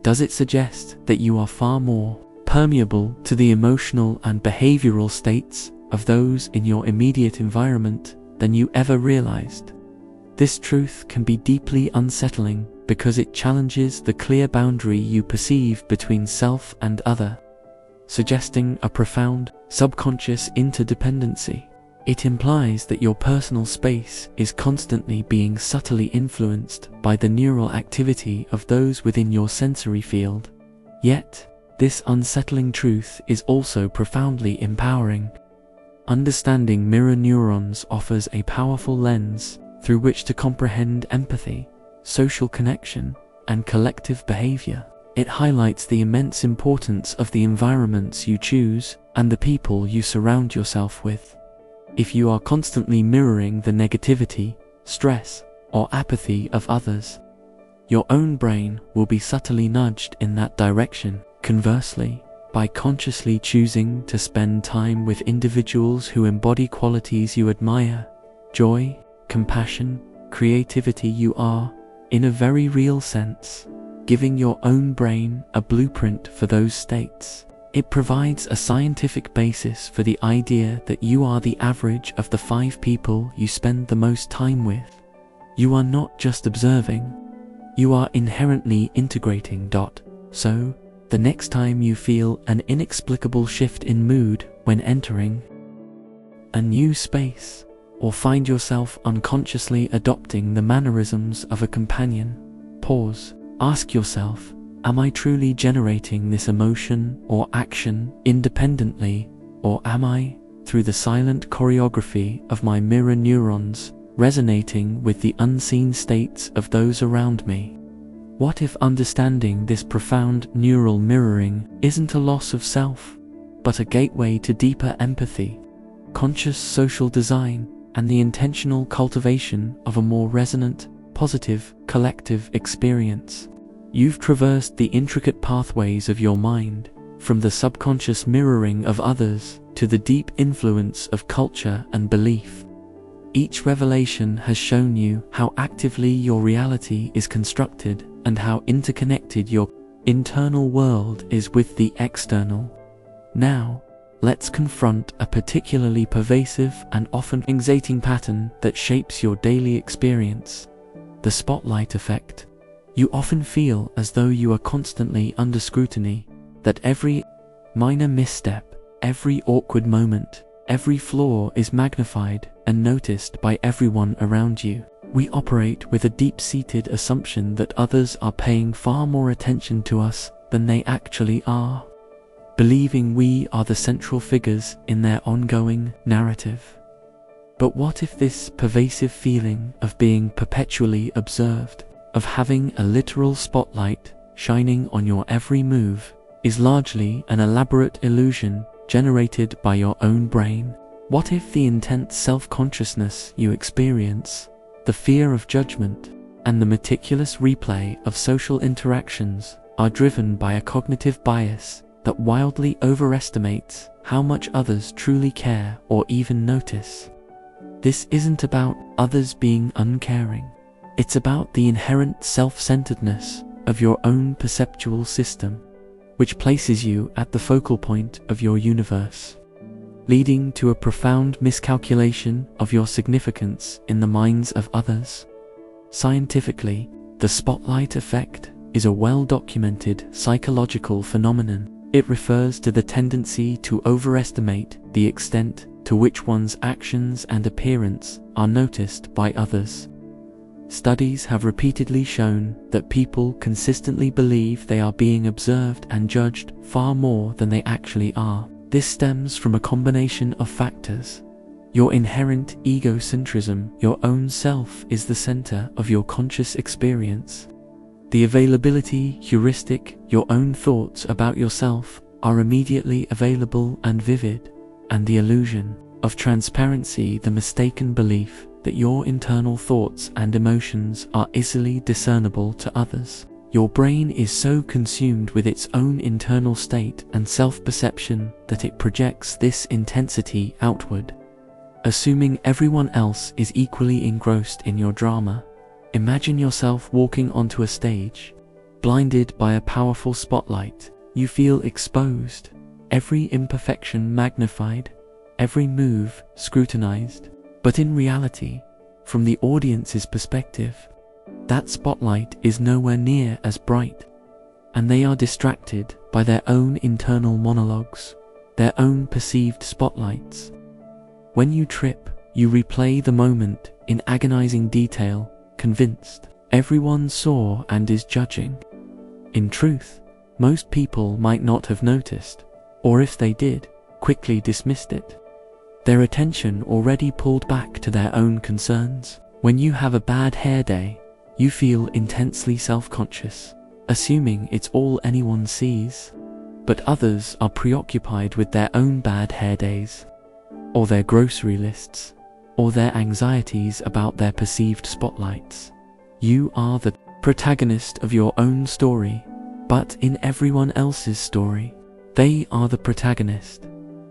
Does it suggest that you are far more permeable to the emotional and behavioral states of those in your immediate environment than you ever realized? This truth can be deeply unsettling because it challenges the clear boundary you perceive between self and other, suggesting a profound, subconscious interdependency. It implies that your personal space is constantly being subtly influenced by the neural activity of those within your sensory field. Yet, this unsettling truth is also profoundly empowering. Understanding mirror neurons offers a powerful lens through which to comprehend empathy, social connection, and collective behavior. It highlights the immense importance of the environments you choose and the people you surround yourself with. If you are constantly mirroring the negativity, stress, or apathy of others, your own brain will be subtly nudged in that direction. Conversely, by consciously choosing to spend time with individuals who embody qualities you admire, joy, compassion, creativity, you are, in a very real sense, giving your own brain a blueprint for those states. It provides a scientific basis for the idea that you are the average of the 5 people you spend the most time with. You are not just observing, you are inherently integrating. So, the next time you feel an inexplicable shift in mood when entering a new space, or find yourself unconsciously adopting the mannerisms of a companion, pause, ask yourself, am I truly generating this emotion or action independently, or am I, through the silent choreography of my mirror neurons, resonating with the unseen states of those around me? What if understanding this profound neural mirroring isn't a loss of self, but a gateway to deeper empathy? conscious social design, and the intentional cultivation of a more resonant, positive, collective experience. You've traversed the intricate pathways of your mind, from the subconscious mirroring of others to the deep influence of culture and belief. Each revelation has shown you how actively your reality is constructed and how interconnected your internal world is with the external. Now, let's confront a particularly pervasive and often anxiety pattern that shapes your daily experience: the spotlight effect. You often feel as though you are constantly under scrutiny, that every minor misstep, every awkward moment, every flaw is magnified and noticed by everyone around you. We operate with a deep-seated assumption that others are paying far more attention to us than they actually are, believing we are the central figures in their ongoing narrative. But what if this pervasive feeling of being perpetually observed, of having a literal spotlight shining on your every move, is largely an elaborate illusion generated by your own brain? What if the intense self-consciousness you experience, the fear of judgment, and the meticulous replay of social interactions are driven by a cognitive bias that wildly overestimates how much others truly care or even notice? This isn't about others being uncaring. It's about the inherent self-centeredness of your own perceptual system, which places you at the focal point of your universe, leading to a profound miscalculation of your significance in the minds of others. Scientifically, the spotlight effect is a well-documented psychological phenomenon. It refers to the tendency to overestimate the extent to which one's actions and appearance are noticed by others. Studies have repeatedly shown that people consistently believe they are being observed and judged far more than they actually are. This stems from a combination of factors. Your inherent egocentrism, your own self, is the center of your conscious experience. The availability heuristic, your own thoughts about yourself, are immediately available and vivid, and the illusion of transparency, the mistaken belief that your internal thoughts and emotions are easily discernible to others. Your brain is so consumed with its own internal state and self-perception that it projects this intensity outward, assuming everyone else is equally engrossed in your drama. Imagine yourself walking onto a stage, blinded by a powerful spotlight. You feel exposed, every imperfection magnified, every move scrutinized. But in reality, from the audience's perspective, that spotlight is nowhere near as bright, and they are distracted by their own internal monologues, their own perceived spotlights. When you trip, you replay the moment in agonizing detail, convinced everyone saw and is judging. In truth, most people might not have noticed, or if they did, quickly dismissed it, their attention already pulled back to their own concerns. When you have a bad hair day, you feel intensely self-conscious, assuming it's all anyone sees. But others are preoccupied with their own bad hair days, or their grocery lists, or their anxieties about their perceived spotlights. You are the protagonist of your own story, but in everyone else's story, they are the protagonist.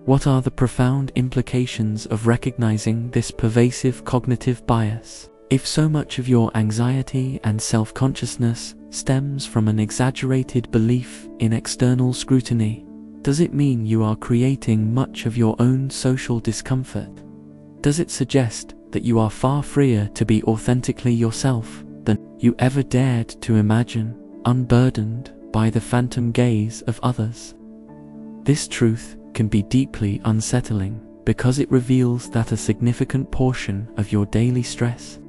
What are the profound implications of recognizing this pervasive cognitive bias? If so much of your anxiety and self-consciousness stems from an exaggerated belief in external scrutiny, does it mean you are creating much of your own social discomfort? Does it suggest that you are far freer to be authentically yourself than you ever dared to imagine, unburdened by the phantom gaze of others? This truth can be deeply unsettling because it reveals that a significant portion of your daily stress,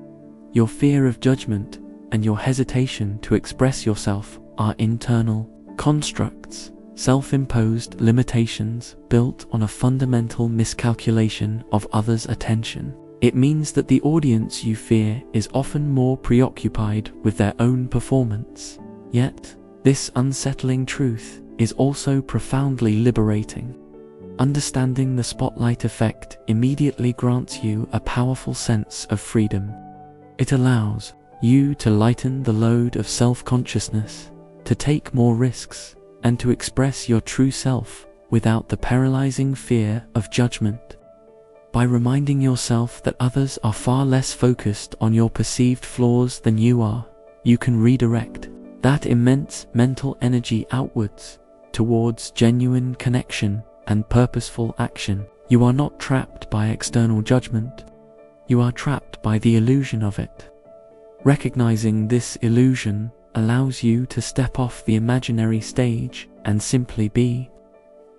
your fear of judgment, and your hesitation to express yourself are internal constructs, self-imposed limitations built on a fundamental miscalculation of others' attention. It means that the audience you fear is often more preoccupied with their own performance. Yet, this unsettling truth is also profoundly liberating. Understanding the spotlight effect immediately grants you a powerful sense of freedom. It allows you to lighten the load of self-consciousness, to take more risks, and to express your true self without the paralyzing fear of judgment. By reminding yourself that others are far less focused on your perceived flaws than you are, you can redirect that immense mental energy outwards towards genuine connection and purposeful action. You are not trapped by external judgment. You are trapped by the illusion of it. Recognizing this illusion allows you to step off the imaginary stage and simply be,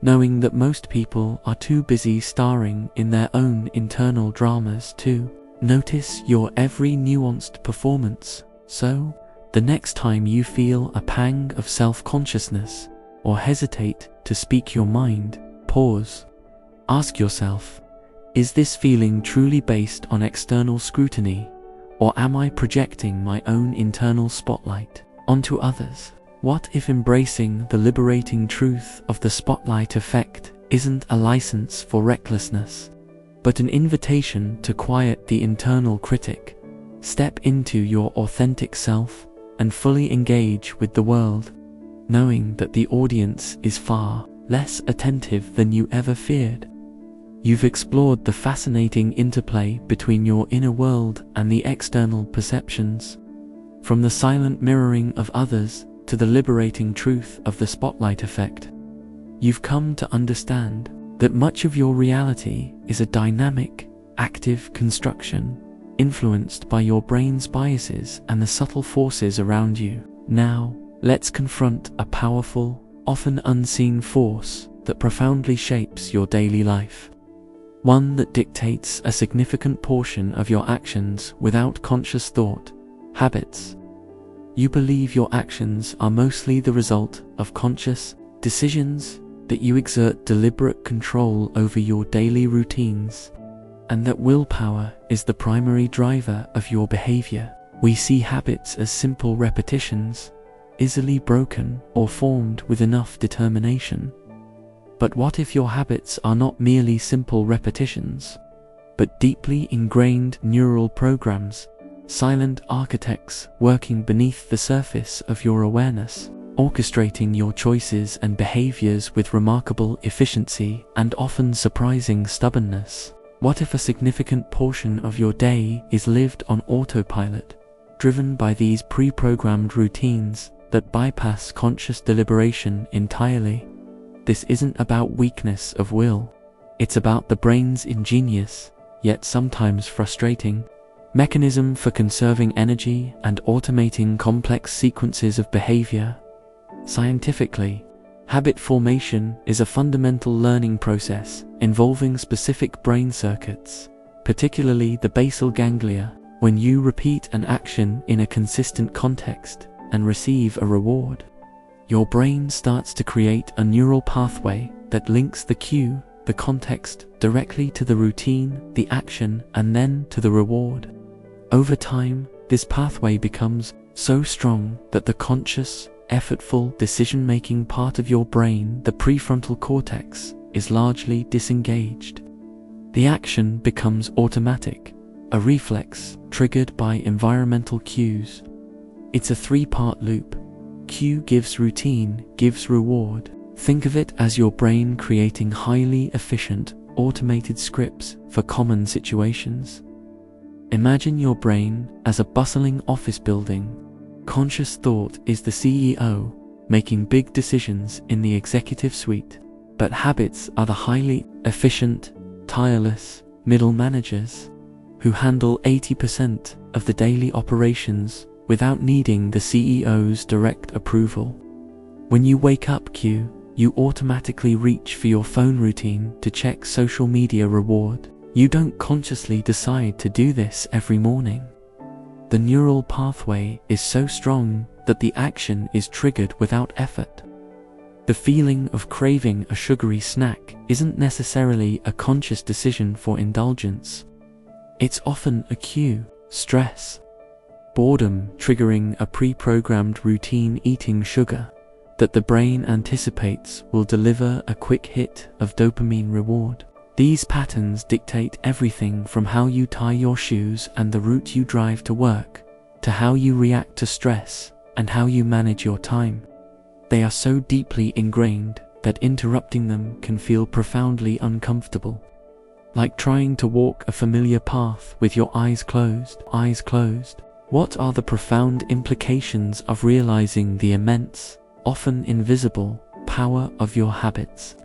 knowing that most people are too busy starring in their own internal dramas to notice your every nuanced performance. So, the next time you feel a pang of self-consciousness or hesitate to speak your mind, pause. Ask yourself, is this feeling truly based on external scrutiny, or am I projecting my own internal spotlight onto others? What if embracing the liberating truth of the spotlight effect isn't a license for recklessness, but an invitation to quiet the internal critic, step into your authentic self, and fully engage with the world, knowing that the audience is far less attentive than you ever feared? You've explored the fascinating interplay between your inner world and the external perceptions, from the silent mirroring of others to the liberating truth of the spotlight effect. You've come to understand that much of your reality is a dynamic, active construction, influenced by your brain's biases and the subtle forces around you. Now, let's confront a powerful, often unseen force that profoundly shapes your daily life. One that dictates a significant portion of your actions without conscious thought: habits. You believe your actions are mostly the result of conscious decisions, that you exert deliberate control over your daily routines, and that willpower is the primary driver of your behavior. We see habits as simple repetitions, easily broken or formed with enough determination. But what if your habits are not merely simple repetitions, but deeply ingrained neural programs, silent architects working beneath the surface of your awareness, orchestrating your choices and behaviors with remarkable efficiency and often surprising stubbornness? What if a significant portion of your day is lived on autopilot, driven by these pre-programmed routines that bypass conscious deliberation entirely? This isn't about weakness of will. It's about the brain's ingenious, yet sometimes frustrating, mechanism for conserving energy and automating complex sequences of behavior. Scientifically, habit formation is a fundamental learning process involving specific brain circuits, particularly the basal ganglia. When you repeat an action in a consistent context and receive a reward, your brain starts to create a neural pathway that links the cue, the context, directly to the routine, the action, and then to the reward. Over time, this pathway becomes so strong that the conscious, effortful decision-making part of your brain, the prefrontal cortex, is largely disengaged. The action becomes automatic, a reflex triggered by environmental cues. It's a three-part loop. Cue gives routine, gives reward. Think of it as your brain creating highly efficient, automated scripts for common situations. Imagine your brain as a bustling office building. Conscious thought is the CEO, making big decisions in the executive suite, but habits are the highly efficient, tireless middle managers who handle 80% of the daily operations without needing the CEO's direct approval. When you wake up, Q, you automatically reach for your phone routine to check social media reward. You don't consciously decide to do this every morning. The neural pathway is so strong that the action is triggered without effort. The feeling of craving a sugary snack isn't necessarily a conscious decision for indulgence. It's often a cue: stress, boredom triggering a pre-programmed routine: eating sugar. that the brain anticipates will deliver a quick hit of dopamine reward. These patterns dictate everything from how you tie your shoes and the route you drive to work, to how you react to stress and how you manage your time. They are so deeply ingrained that interrupting them can feel profoundly uncomfortable. Like trying to walk a familiar path with your eyes closed. What are the profound implications of realizing the immense, often invisible, power of your habits?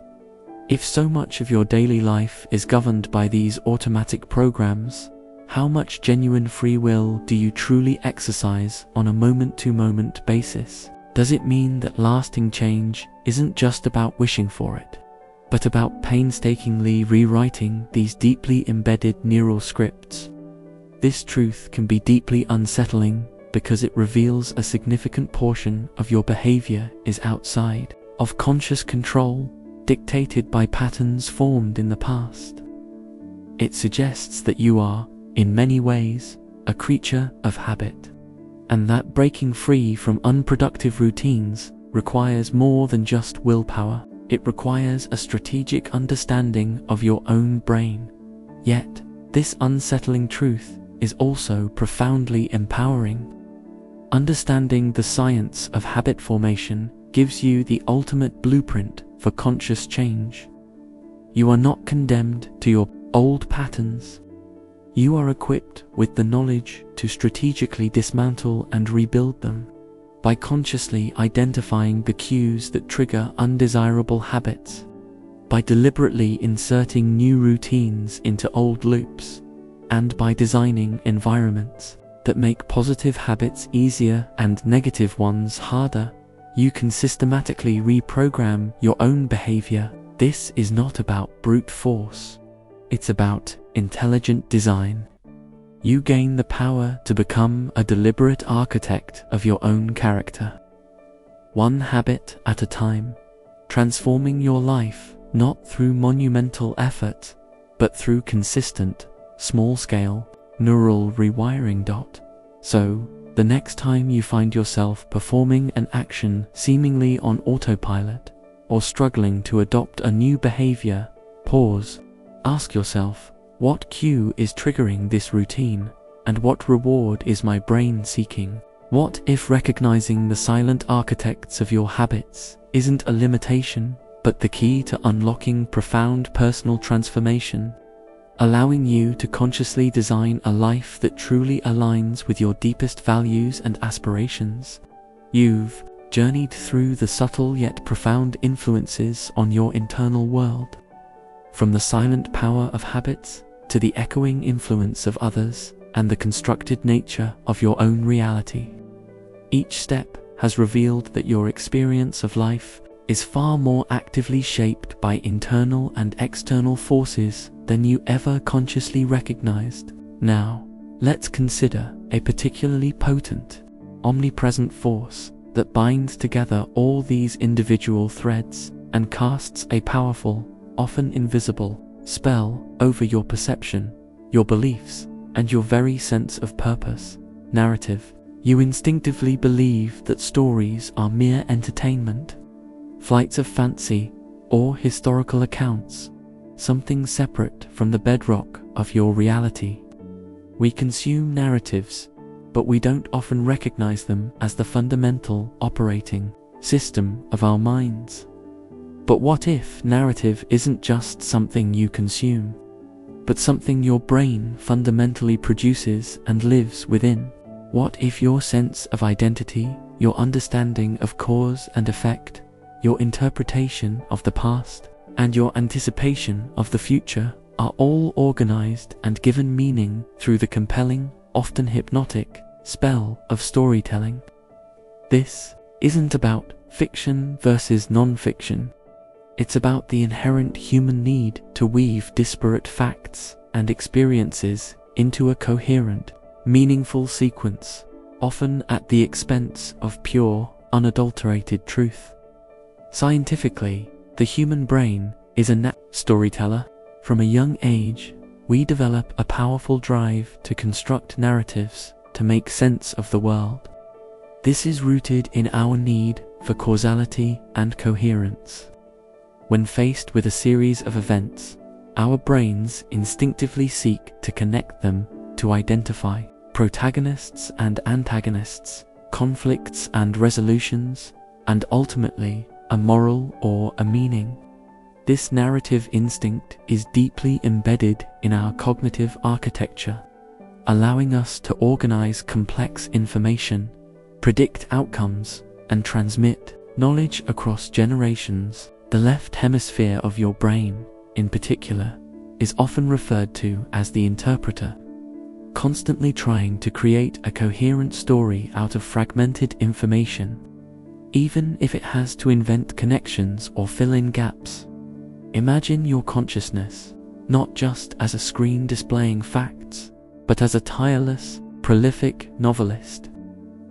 If so much of your daily life is governed by these automatic programs, how much genuine free will do you truly exercise on a moment-to-moment basis? Does it mean that lasting change isn't just about wishing for it, but about painstakingly rewriting these deeply embedded neural scripts? This truth can be deeply unsettling because it reveals a significant portion of your behavior is outside of conscious control, dictated by patterns formed in the past. It suggests that you are, in many ways, a creature of habit, and that breaking free from unproductive routines requires more than just willpower. It requires a strategic understanding of your own brain. Yet, this unsettling truth is also profoundly empowering. Understanding the science of habit formation gives you the ultimate blueprint for conscious change. You are not condemned to your old patterns. You are equipped with the knowledge to strategically dismantle and rebuild them. By consciously identifying the cues that trigger undesirable habits, by deliberately inserting new routines into old loops, and by designing environments that make positive habits easier and negative ones harder, you can systematically reprogram your own behavior. This is not about brute force. It's about intelligent design. You gain the power to become a deliberate architect of your own character, one habit at a time, transforming your life not through monumental effort, but through consistent, small-scale, neural rewiring. So, the next time you find yourself performing an action seemingly on autopilot, or struggling to adopt a new behavior, pause. Ask yourself, what cue is triggering this routine, and what reward is my brain seeking? What if recognizing the silent architects of your habits isn't a limitation, but the key to unlocking profound personal transformation, allowing you to consciously design a life that truly aligns with your deepest values and aspirations? You've journeyed through the subtle yet profound influences on your internal world, from the silent power of habits to the echoing influence of others and the constructed nature of your own reality. Each step has revealed that your experience of life is far more actively shaped by internal and external forces than you ever consciously recognized. Now, let's consider a particularly potent, omnipresent force that binds together all these individual threads and casts a powerful, often invisible, spell over your perception, your beliefs, and your very sense of purpose. Narrative. You instinctively believe that stories are mere entertainment, flights of fancy, or historical accounts, something separate from the bedrock of your reality. We consume narratives, but we don't often recognize them as the fundamental operating system of our minds. But what if narrative isn't just something you consume, but something your brain fundamentally produces and lives within? What if your sense of identity, your understanding of cause and effect, your interpretation of the past, and your anticipation of the future are all organized and given meaning through the compelling, often hypnotic, spell of storytelling? This isn't about fiction versus non-fiction. It's about the inherent human need to weave disparate facts and experiences into a coherent, meaningful sequence, often at the expense of pure, unadulterated truth. Scientifically, the human brain is a storyteller. From a young age, we develop a powerful drive to construct narratives to make sense of the world. This is rooted in our need for causality and coherence. When faced with a series of events, our brains instinctively seek to connect them, to identify protagonists and antagonists, conflicts and resolutions, and ultimately a moral or a meaning. This narrative instinct is deeply embedded in our cognitive architecture, allowing us to organize complex information, predict outcomes, and transmit knowledge across generations. The left hemisphere of your brain, in particular, is often referred to as the interpreter, constantly trying to create a coherent story out of fragmented information, even if it has to invent connections or fill in gaps. Imagine your consciousness, not just as a screen displaying facts, but as a tireless, prolific novelist,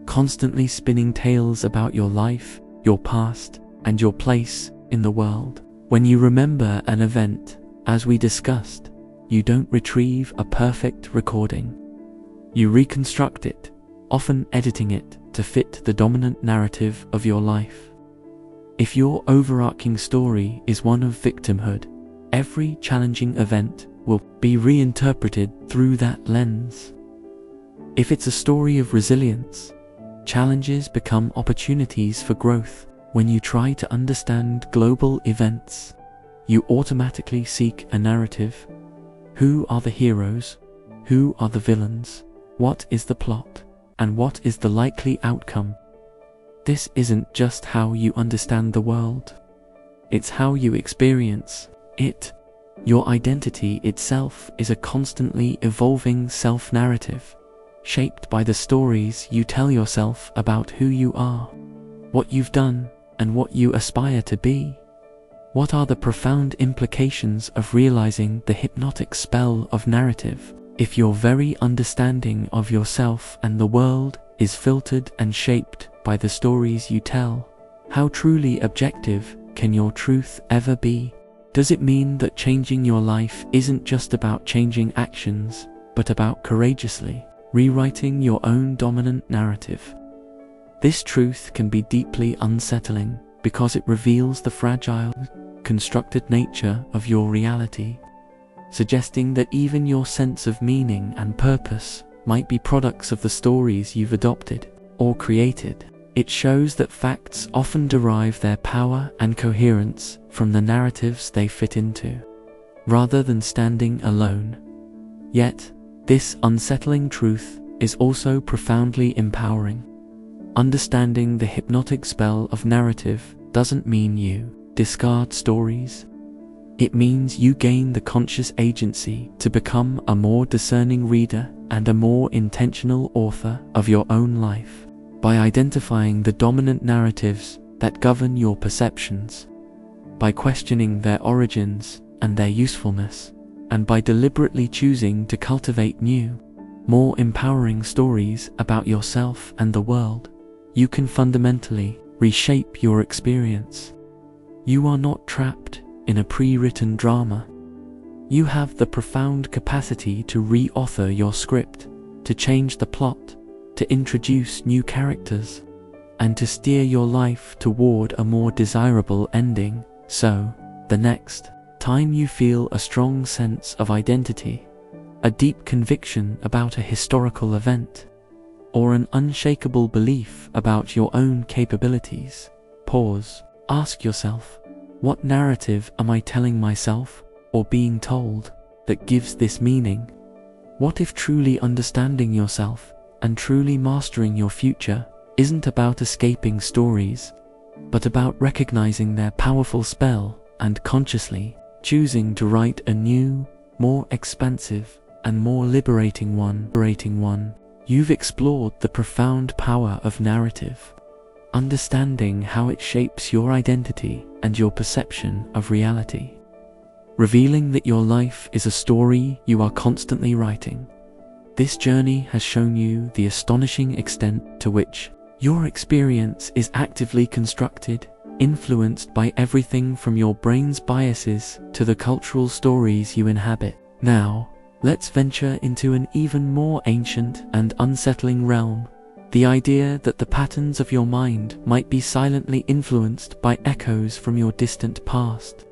constantly spinning tales about your life, your past, and your place in the world. When you remember an event, as we discussed, you don't retrieve a perfect recording. You reconstruct it, often editing it to fit the dominant narrative of your life. If your overarching story is one of victimhood, every challenging event will be reinterpreted through that lens. If it's a story of resilience, challenges become opportunities for growth. When you try to understand global events, you automatically seek a narrative. Who are the heroes? Who are the villains? What is the plot? And what is the likely outcome? This isn't just how you understand the world. It's how you experience it. Your identity itself is a constantly evolving self-narrative, shaped by the stories you tell yourself about who you are, what you've done, and what you aspire to be. What are the profound implications of realizing the hypnotic spell of narrative? If your very understanding of yourself and the world is filtered and shaped by the stories you tell, how truly objective can your truth ever be? Does it mean that changing your life isn't just about changing actions, but about courageously rewriting your own dominant narrative? This truth can be deeply unsettling because it reveals the fragile, constructed nature of your reality, suggesting that even your sense of meaning and purpose might be products of the stories you've adopted or created. It shows that facts often derive their power and coherence from the narratives they fit into, rather than standing alone. Yet, this unsettling truth is also profoundly empowering. Understanding the hypnotic spell of narrative doesn't mean you discard stories. It means you gain the conscious agency to become a more discerning reader and a more intentional author of your own life. By identifying the dominant narratives that govern your perceptions, by questioning their origins and their usefulness, and by deliberately choosing to cultivate new, more empowering stories about yourself and the world, you can fundamentally reshape your experience. You are not trapped in a pre-written drama. You have the profound capacity to re-author your script, to change the plot, to introduce new characters, and to steer your life toward a more desirable ending. So, the next time you feel a strong sense of identity, a deep conviction about a historical event, or an unshakable belief about your own capabilities, pause, ask yourself, what narrative am I telling myself or being told that gives this meaning? What if truly understanding yourself and truly mastering your future isn't about escaping stories, but about recognizing their powerful spell and consciously choosing to write a new, more expansive, and more liberating one? You've explored the profound power of narrative, understanding how it shapes your identity and your perception of reality, revealing that your life is a story you are constantly writing. This journey has shown you the astonishing extent to which your experience is actively constructed, influenced by everything from your brain's biases to the cultural stories you inhabit. Now, let's venture into an even more ancient and unsettling realm, The idea that the patterns of your mind might be silently influenced by echoes from your distant past.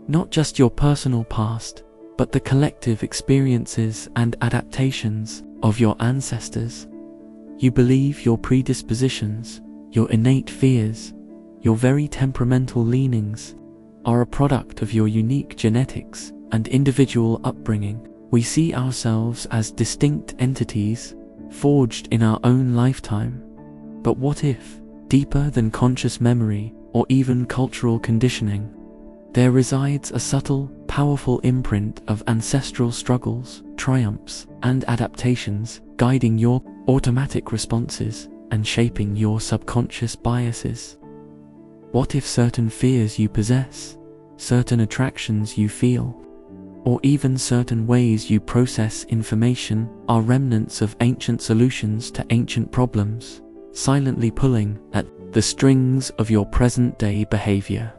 Not just your personal past, but the collective experiences and adaptations of your ancestors. You believe your predispositions, your innate fears, your very temperamental leanings are a product of your unique genetics and individual upbringing. We see ourselves as distinct entities forged in our own lifetime. But what if, deeper than conscious memory or even cultural conditioning, there resides a subtle, powerful imprint of ancestral struggles, triumphs, and adaptations guiding your automatic responses and shaping your subconscious biases? What if certain fears you possess, certain attractions you feel, or even certain ways you process information are remnants of ancient solutions to ancient problems, silently pulling at the strings of your present-day behavior?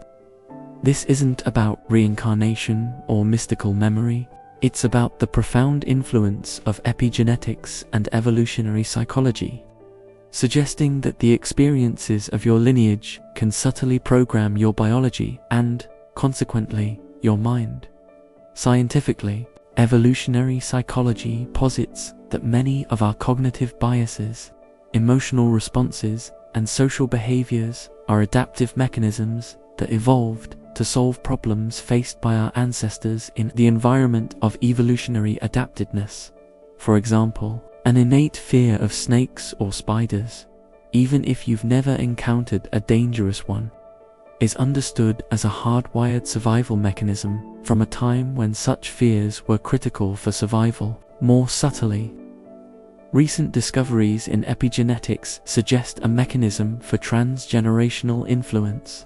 This isn't about reincarnation or mystical memory. It's about the profound influence of epigenetics and evolutionary psychology, suggesting that the experiences of your lineage can subtly program your biology and, consequently, your mind. Scientifically, evolutionary psychology posits that many of our cognitive biases, emotional responses, and social behaviors are adaptive mechanisms that evolved to solve problems faced by our ancestors in the environment of evolutionary adaptedness. For example, an innate fear of snakes or spiders, even if you've never encountered a dangerous one, is understood as a hardwired survival mechanism from a time when such fears were critical for survival. More subtly, recent discoveries in epigenetics suggest a mechanism for transgenerational influence.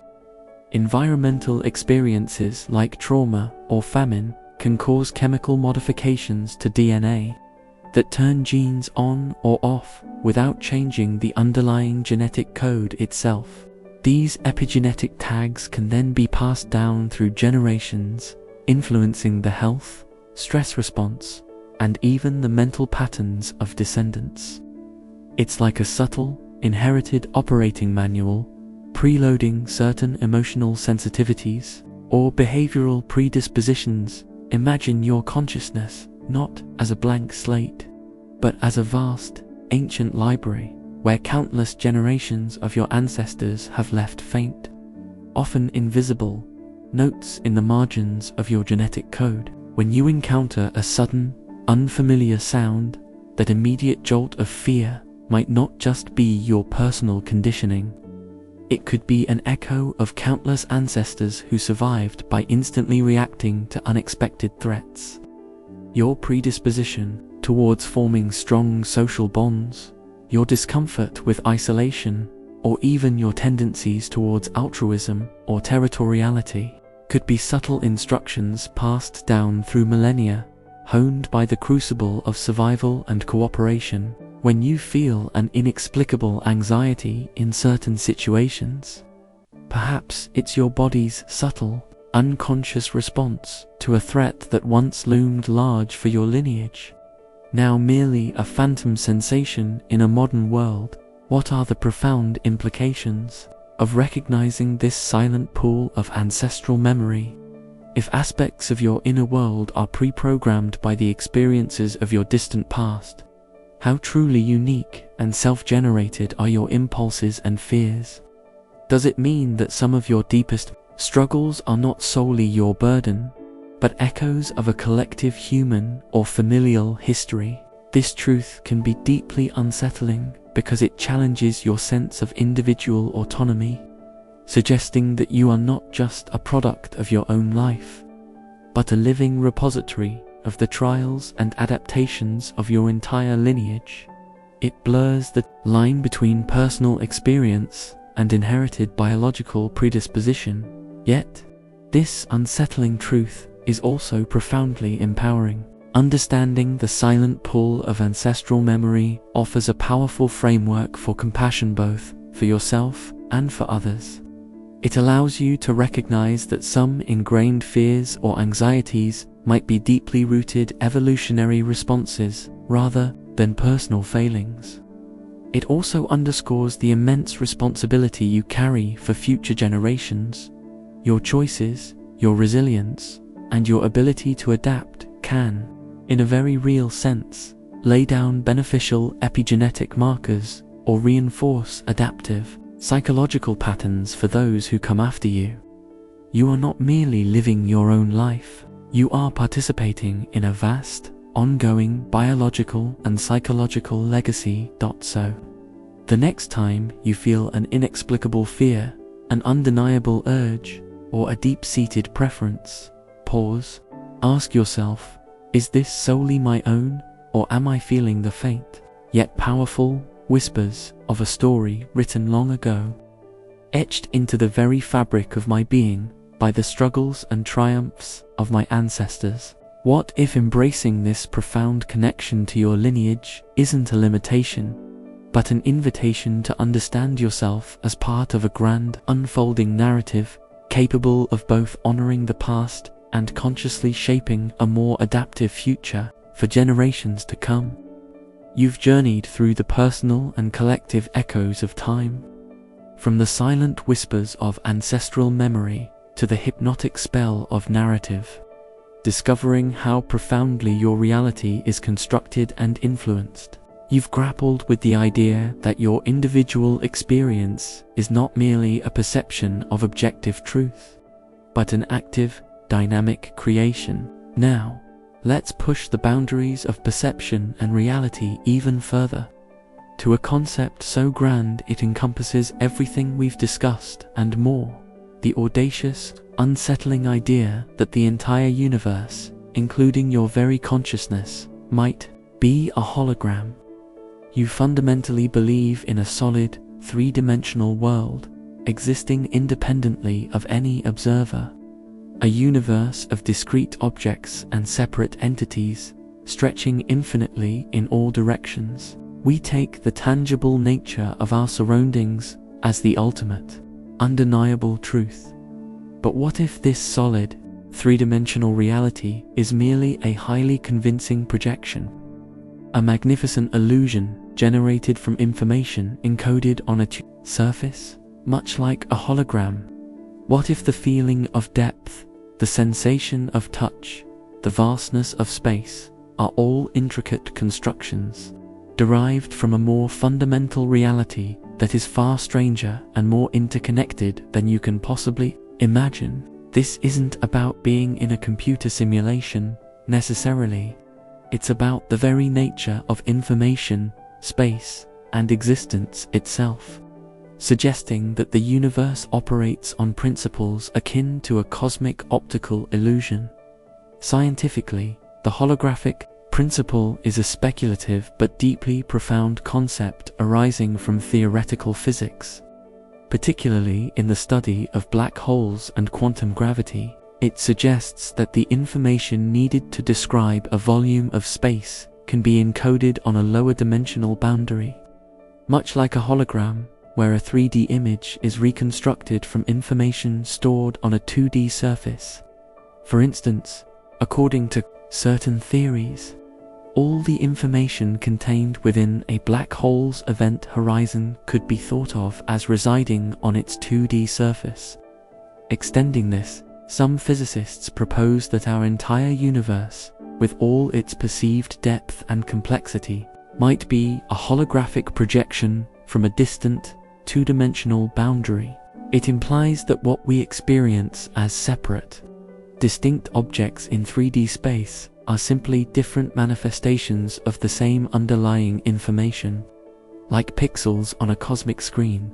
Environmental experiences like trauma or famine can cause chemical modifications to DNA that turn genes on or off without changing the underlying genetic code itself. These epigenetic tags can then be passed down through generations, influencing the health, stress response, and even the mental patterns of descendants. It's like a subtle, inherited operating manual, preloading certain emotional sensitivities or behavioral predispositions. Imagine your consciousness not as a blank slate, but as a vast, ancient library where countless generations of your ancestors have left faint, often invisible, notes in the margins of your genetic code. When you encounter a sudden, unfamiliar sound, that immediate jolt of fear might not just be your personal conditioning. It could be an echo of countless ancestors who survived by instantly reacting to unexpected threats. Your predisposition towards forming strong social bonds, your discomfort with isolation, or even your tendencies towards altruism or territoriality could be subtle instructions passed down through millennia, honed by the crucible of survival and cooperation. When you feel an inexplicable anxiety in certain situations, perhaps it's your body's subtle, unconscious response to a threat that once loomed large for your lineage, now merely a phantom sensation in a modern world. What are the profound implications of recognizing this silent pool of ancestral memory? If aspects of your inner world are pre-programmed by the experiences of your distant past, how truly unique and self-generated are your impulses and fears? Does it mean that some of your deepest struggles are not solely your burden, but echoes of a collective human or familial history? This truth can be deeply unsettling because it challenges your sense of individual autonomy, suggesting that you are not just a product of your own life, but a living repository of the trials and adaptations of your entire lineage. It blurs the line between personal experience and inherited biological predisposition. Yet, this unsettling truth is also profoundly empowering. Understanding the silent pull of ancestral memory offers a powerful framework for compassion both for yourself and for others. It allows you to recognize that some ingrained fears or anxieties might be deeply rooted evolutionary responses rather than personal failings. It also underscores the immense responsibility you carry for future generations. Your choices, your resilience, and your ability to adapt can, in a very real sense, lay down beneficial epigenetic markers or reinforce adaptive, psychological patterns for those who come after you. You are not merely living your own life, you are participating in a vast, ongoing biological and psychological legacy. So, the next time you feel an inexplicable fear, an undeniable urge, or a deep-seated preference, pause, ask yourself, is this solely my own, or am I feeling the faint, yet powerful, whispers of a story written long ago, etched into the very fabric of my being by the struggles and triumphs of my ancestors? What if embracing this profound connection to your lineage isn't a limitation, but an invitation to understand yourself as part of a grand, unfolding narrative, capable of both honoring the past and consciously shaping a more adaptive future for generations to come? You've journeyed through the personal and collective echoes of time, from the silent whispers of ancestral memory to the hypnotic spell of narrative, discovering how profoundly your reality is constructed and influenced. You've grappled with the idea that your individual experience is not merely a perception of objective truth, but an active, dynamic creation. Now, let's push the boundaries of perception and reality even further, to a concept so grand it encompasses everything we've discussed and more: the audacious, unsettling idea that the entire universe, including your very consciousness, might be a hologram. You fundamentally believe in a solid, three-dimensional world, existing independently of any observer. A universe of discrete objects and separate entities, stretching infinitely in all directions. We take the tangible nature of our surroundings as the ultimate, undeniable truth. But what if this solid, three-dimensional reality is merely a highly convincing projection? A magnificent illusion generated from information encoded on a surface, much like a hologram? What if the feeling of depth, the sensation of touch, the vastness of space are all intricate constructions, derived from a more fundamental reality that is far stranger and more interconnected than you can possibly imagine? This isn't about being in a computer simulation, necessarily. It's about the very nature of information, space, and existence itself, suggesting that the universe operates on principles akin to a cosmic optical illusion. Scientifically, the holographic principle is a speculative but deeply profound concept arising from theoretical physics. Particularly in the study of black holes and quantum gravity, it suggests that the information needed to describe a volume of space can be encoded on a lower dimensional boundary, much like a hologram, where a 3D image is reconstructed from information stored on a 2D surface. For instance, according to certain theories, all the information contained within a black hole's event horizon could be thought of as residing on its 2D surface. Extending this, some physicists propose that our entire universe, with all its perceived depth and complexity, might be a holographic projection from a distant, two-dimensional boundary. It implies that what we experience as separate, distinct objects in 3D space are simply different manifestations of the same underlying information, like pixels on a cosmic screen.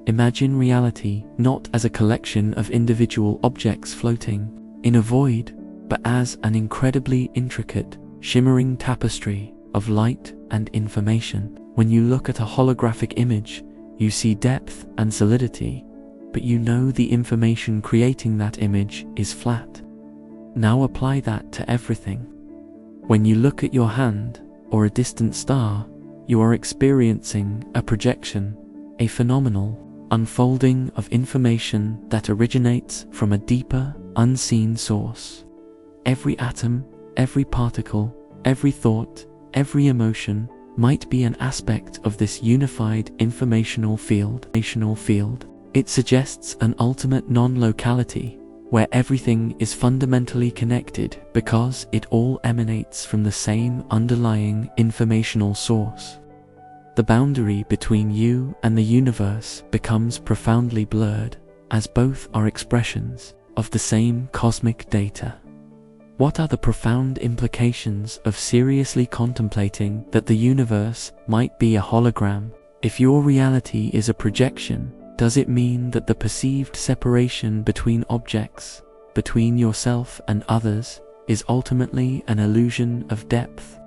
Imagine reality not as a collection of individual objects floating in a void, but as an incredibly intricate, shimmering tapestry of light and information. When you look at a holographic image, you see depth and solidity, but you know the information creating that image is flat. Now apply that to everything. When you look at your hand or a distant star, you are experiencing a projection, a phenomenal unfolding of information that originates from a deeper, unseen source. Every atom, every particle, every thought, every emotion, might be an aspect of this unified informational field. It suggests an ultimate non-locality, where everything is fundamentally connected because it all emanates from the same underlying informational source. The boundary between you and the universe becomes profoundly blurred, as both are expressions of the same cosmic data. What are the profound implications of seriously contemplating that the universe might be a hologram? If your reality is a projection, does it mean that the perceived separation between objects, between yourself and others, is ultimately an illusion of depth?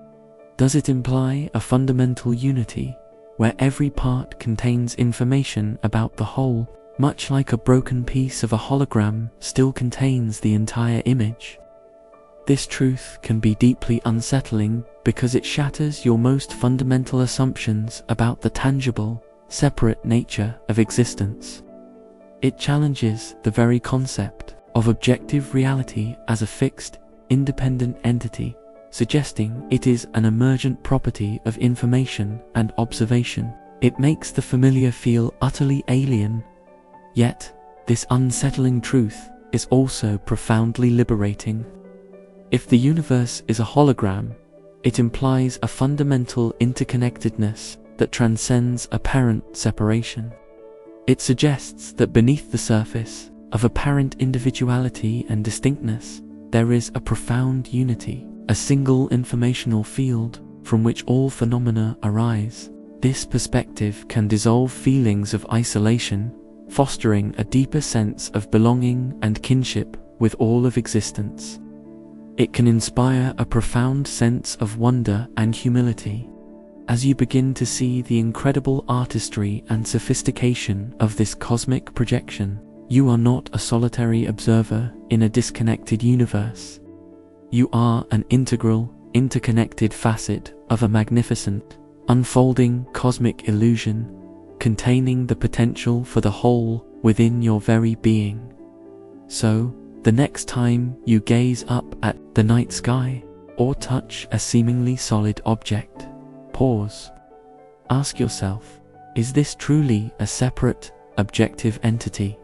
Does it imply a fundamental unity, where every part contains information about the whole, much like a broken piece of a hologram still contains the entire image? This truth can be deeply unsettling because it shatters your most fundamental assumptions about the tangible, separate nature of existence. It challenges the very concept of objective reality as a fixed, independent entity, suggesting it is an emergent property of information and observation. It makes the familiar feel utterly alien. Yet, this unsettling truth is also profoundly liberating. If the universe is a hologram, it implies a fundamental interconnectedness that transcends apparent separation. It suggests that beneath the surface of apparent individuality and distinctness, there is a profound unity, a single informational field from which all phenomena arise. This perspective can dissolve feelings of isolation, fostering a deeper sense of belonging and kinship with all of existence. It can inspire a profound sense of wonder and humility. As you begin to see the incredible artistry and sophistication of this cosmic projection, you are not a solitary observer in a disconnected universe. You are an integral, interconnected facet of a magnificent, unfolding cosmic illusion, containing the potential for the whole within your very being. So, the next time you gaze up at the night sky, or touch a seemingly solid object, pause. Ask yourself, is this truly a separate, objective entity,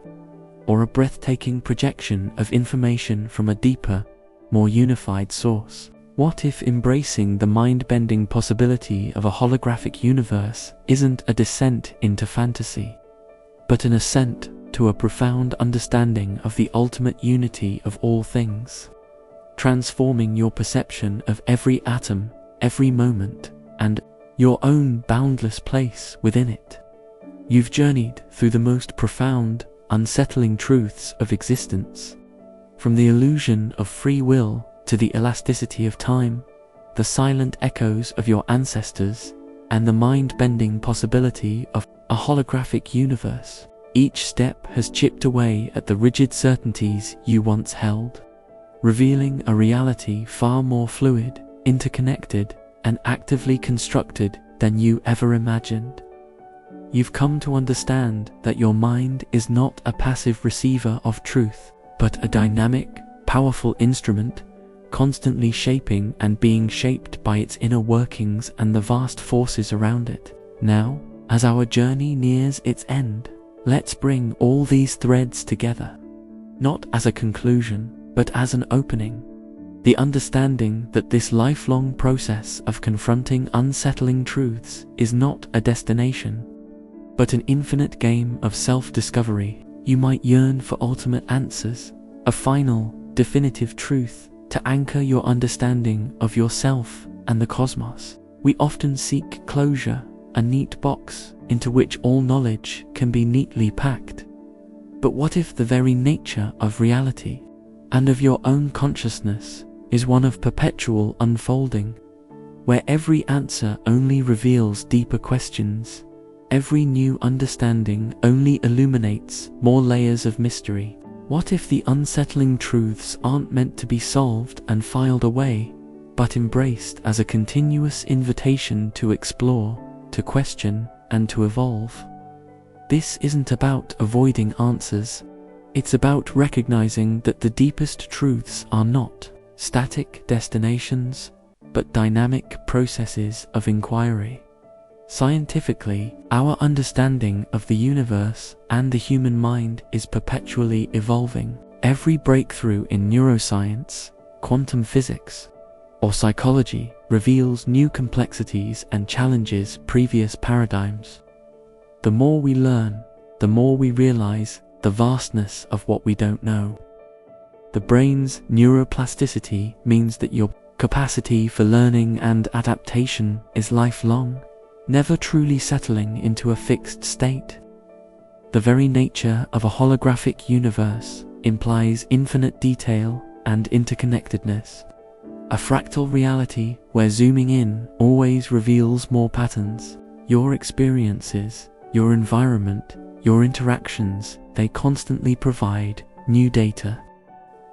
or a breathtaking projection of information from a deeper, more unified source? What if embracing the mind-bending possibility of a holographic universe isn't a descent into fantasy, but an ascent to a profound understanding of the ultimate unity of all things, transforming your perception of every atom, every moment, and your own boundless place within it? You've journeyed through the most profound, unsettling truths of existence, from the illusion of free will to the elasticity of time, the silent echoes of your ancestors, and the mind-bending possibility of a holographic universe. Each step has chipped away at the rigid certainties you once held, revealing a reality far more fluid, interconnected, and actively constructed than you ever imagined. You've come to understand that your mind is not a passive receiver of truth, but a dynamic, powerful instrument, constantly shaping and being shaped by its inner workings and the vast forces around it. Now, as our journey nears its end, let's bring all these threads together, not as a conclusion, but as an opening. The understanding that this lifelong process of confronting unsettling truths is not a destination, but an infinite game of self-discovery. You might yearn for ultimate answers, a final, definitive truth to anchor your understanding of yourself and the cosmos. We often seek closure, a neat box into which all knowledge can be neatly packed. But what if the very nature of reality and of your own consciousness is one of perpetual unfolding, where every answer only reveals deeper questions, every new understanding only illuminates more layers of mystery? What if the unsettling truths aren't meant to be solved and filed away, but embraced as a continuous invitation to explore, to question, and to evolve? This isn't about avoiding answers. It's about recognizing that the deepest truths are not static destinations, but dynamic processes of inquiry. Scientifically, our understanding of the universe and the human mind is perpetually evolving. Every breakthrough in neuroscience, quantum physics, or psychology reveals new complexities and challenges previous paradigms. The more we learn, the more we realize the vastness of what we don't know. The brain's neuroplasticity means that your capacity for learning and adaptation is lifelong, never truly settling into a fixed state. The very nature of a holographic universe implies infinite detail and interconnectedness. A fractal reality where zooming in always reveals more patterns. Your experiences, your environment, your interactions, they constantly provide new data,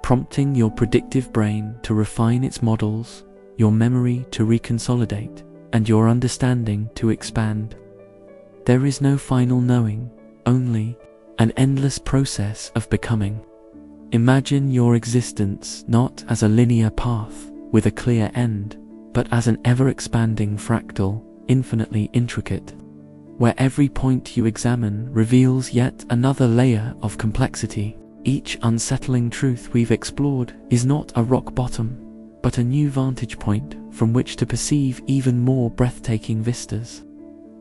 prompting your predictive brain to refine its models, your memory to reconsolidate, and your understanding to expand. There is no final knowing, only an endless process of becoming. Imagine your existence not as a linear path with a clear end, but as an ever-expanding fractal, infinitely intricate, where every point you examine reveals yet another layer of complexity. Each unsettling truth we've explored is not a rock bottom, but a new vantage point from which to perceive even more breathtaking vistas.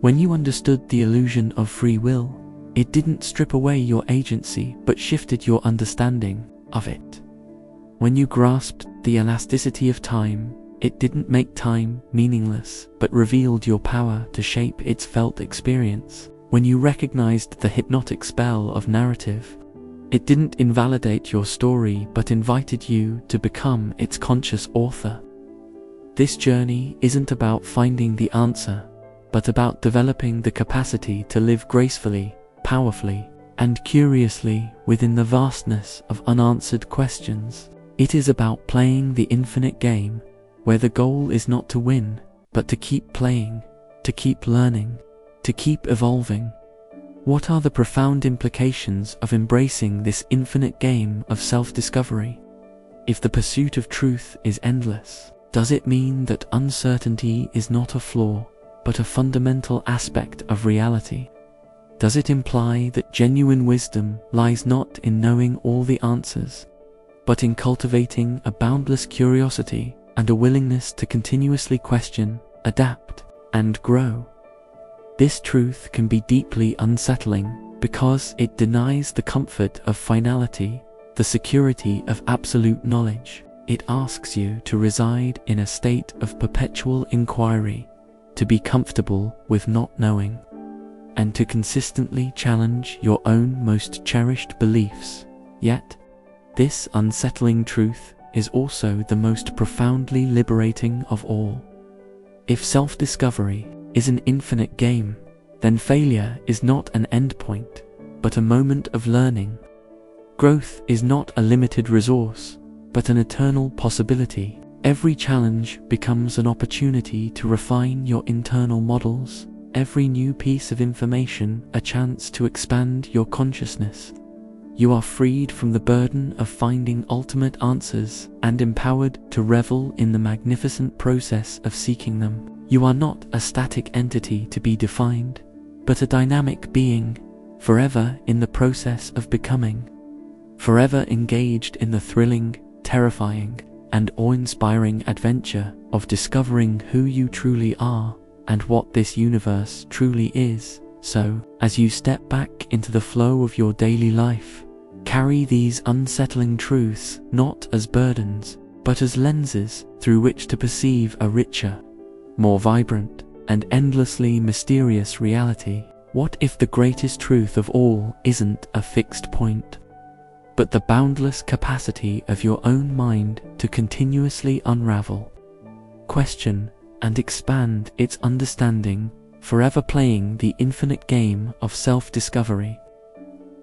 When you understood the illusion of free will, it didn't strip away your agency but shifted your understanding of it. When you grasped the elasticity of time, it didn't make time meaningless but revealed your power to shape its felt experience. When you recognized the hypnotic spell of narrative, it didn't invalidate your story but invited you to become its conscious author. This journey isn't about finding the answer, but about developing the capacity to live gracefully, powerfully, and curiously within the vastness of unanswered questions. It is about playing the infinite game, where the goal is not to win, but to keep playing, to keep learning, to keep evolving. What are the profound implications of embracing this infinite game of self-discovery? If the pursuit of truth is endless, does it mean that uncertainty is not a flaw, but a fundamental aspect of reality? Does it imply that genuine wisdom lies not in knowing all the answers, but in cultivating a boundless curiosity and a willingness to continuously question, adapt, and grow? This truth can be deeply unsettling because it denies the comfort of finality, the security of absolute knowledge. It asks you to reside in a state of perpetual inquiry, to be comfortable with not knowing, and to consistently challenge your own most cherished beliefs. Yet, this unsettling truth is also the most profoundly liberating of all. If self-discovery is an infinite game, then failure is not an endpoint, but a moment of learning. Growth is not a limited resource, but an eternal possibility. Every challenge becomes an opportunity to refine your internal models, every new piece of information a chance to expand your consciousness. You are freed from the burden of finding ultimate answers and empowered to revel in the magnificent process of seeking them. You are not a static entity to be defined, but a dynamic being, forever in the process of becoming, forever engaged in the thrilling, terrifying, and awe-inspiring adventure of discovering who you truly are and what this universe truly is. So, as you step back into the flow of your daily life, carry these unsettling truths not as burdens, but as lenses through which to perceive a richer, more vibrant, and endlessly mysterious reality. What if the greatest truth of all isn't a fixed point, but the boundless capacity of your own mind to continuously unravel, question, and expand its understanding, forever playing the infinite game of self-discovery?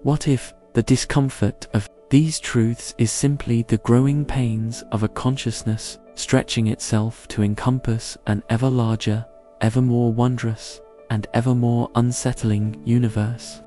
What if the discomfort of these truths is simply the growing pains of a consciousness stretching itself to encompass an ever larger, ever more wondrous, and ever more unsettling universe?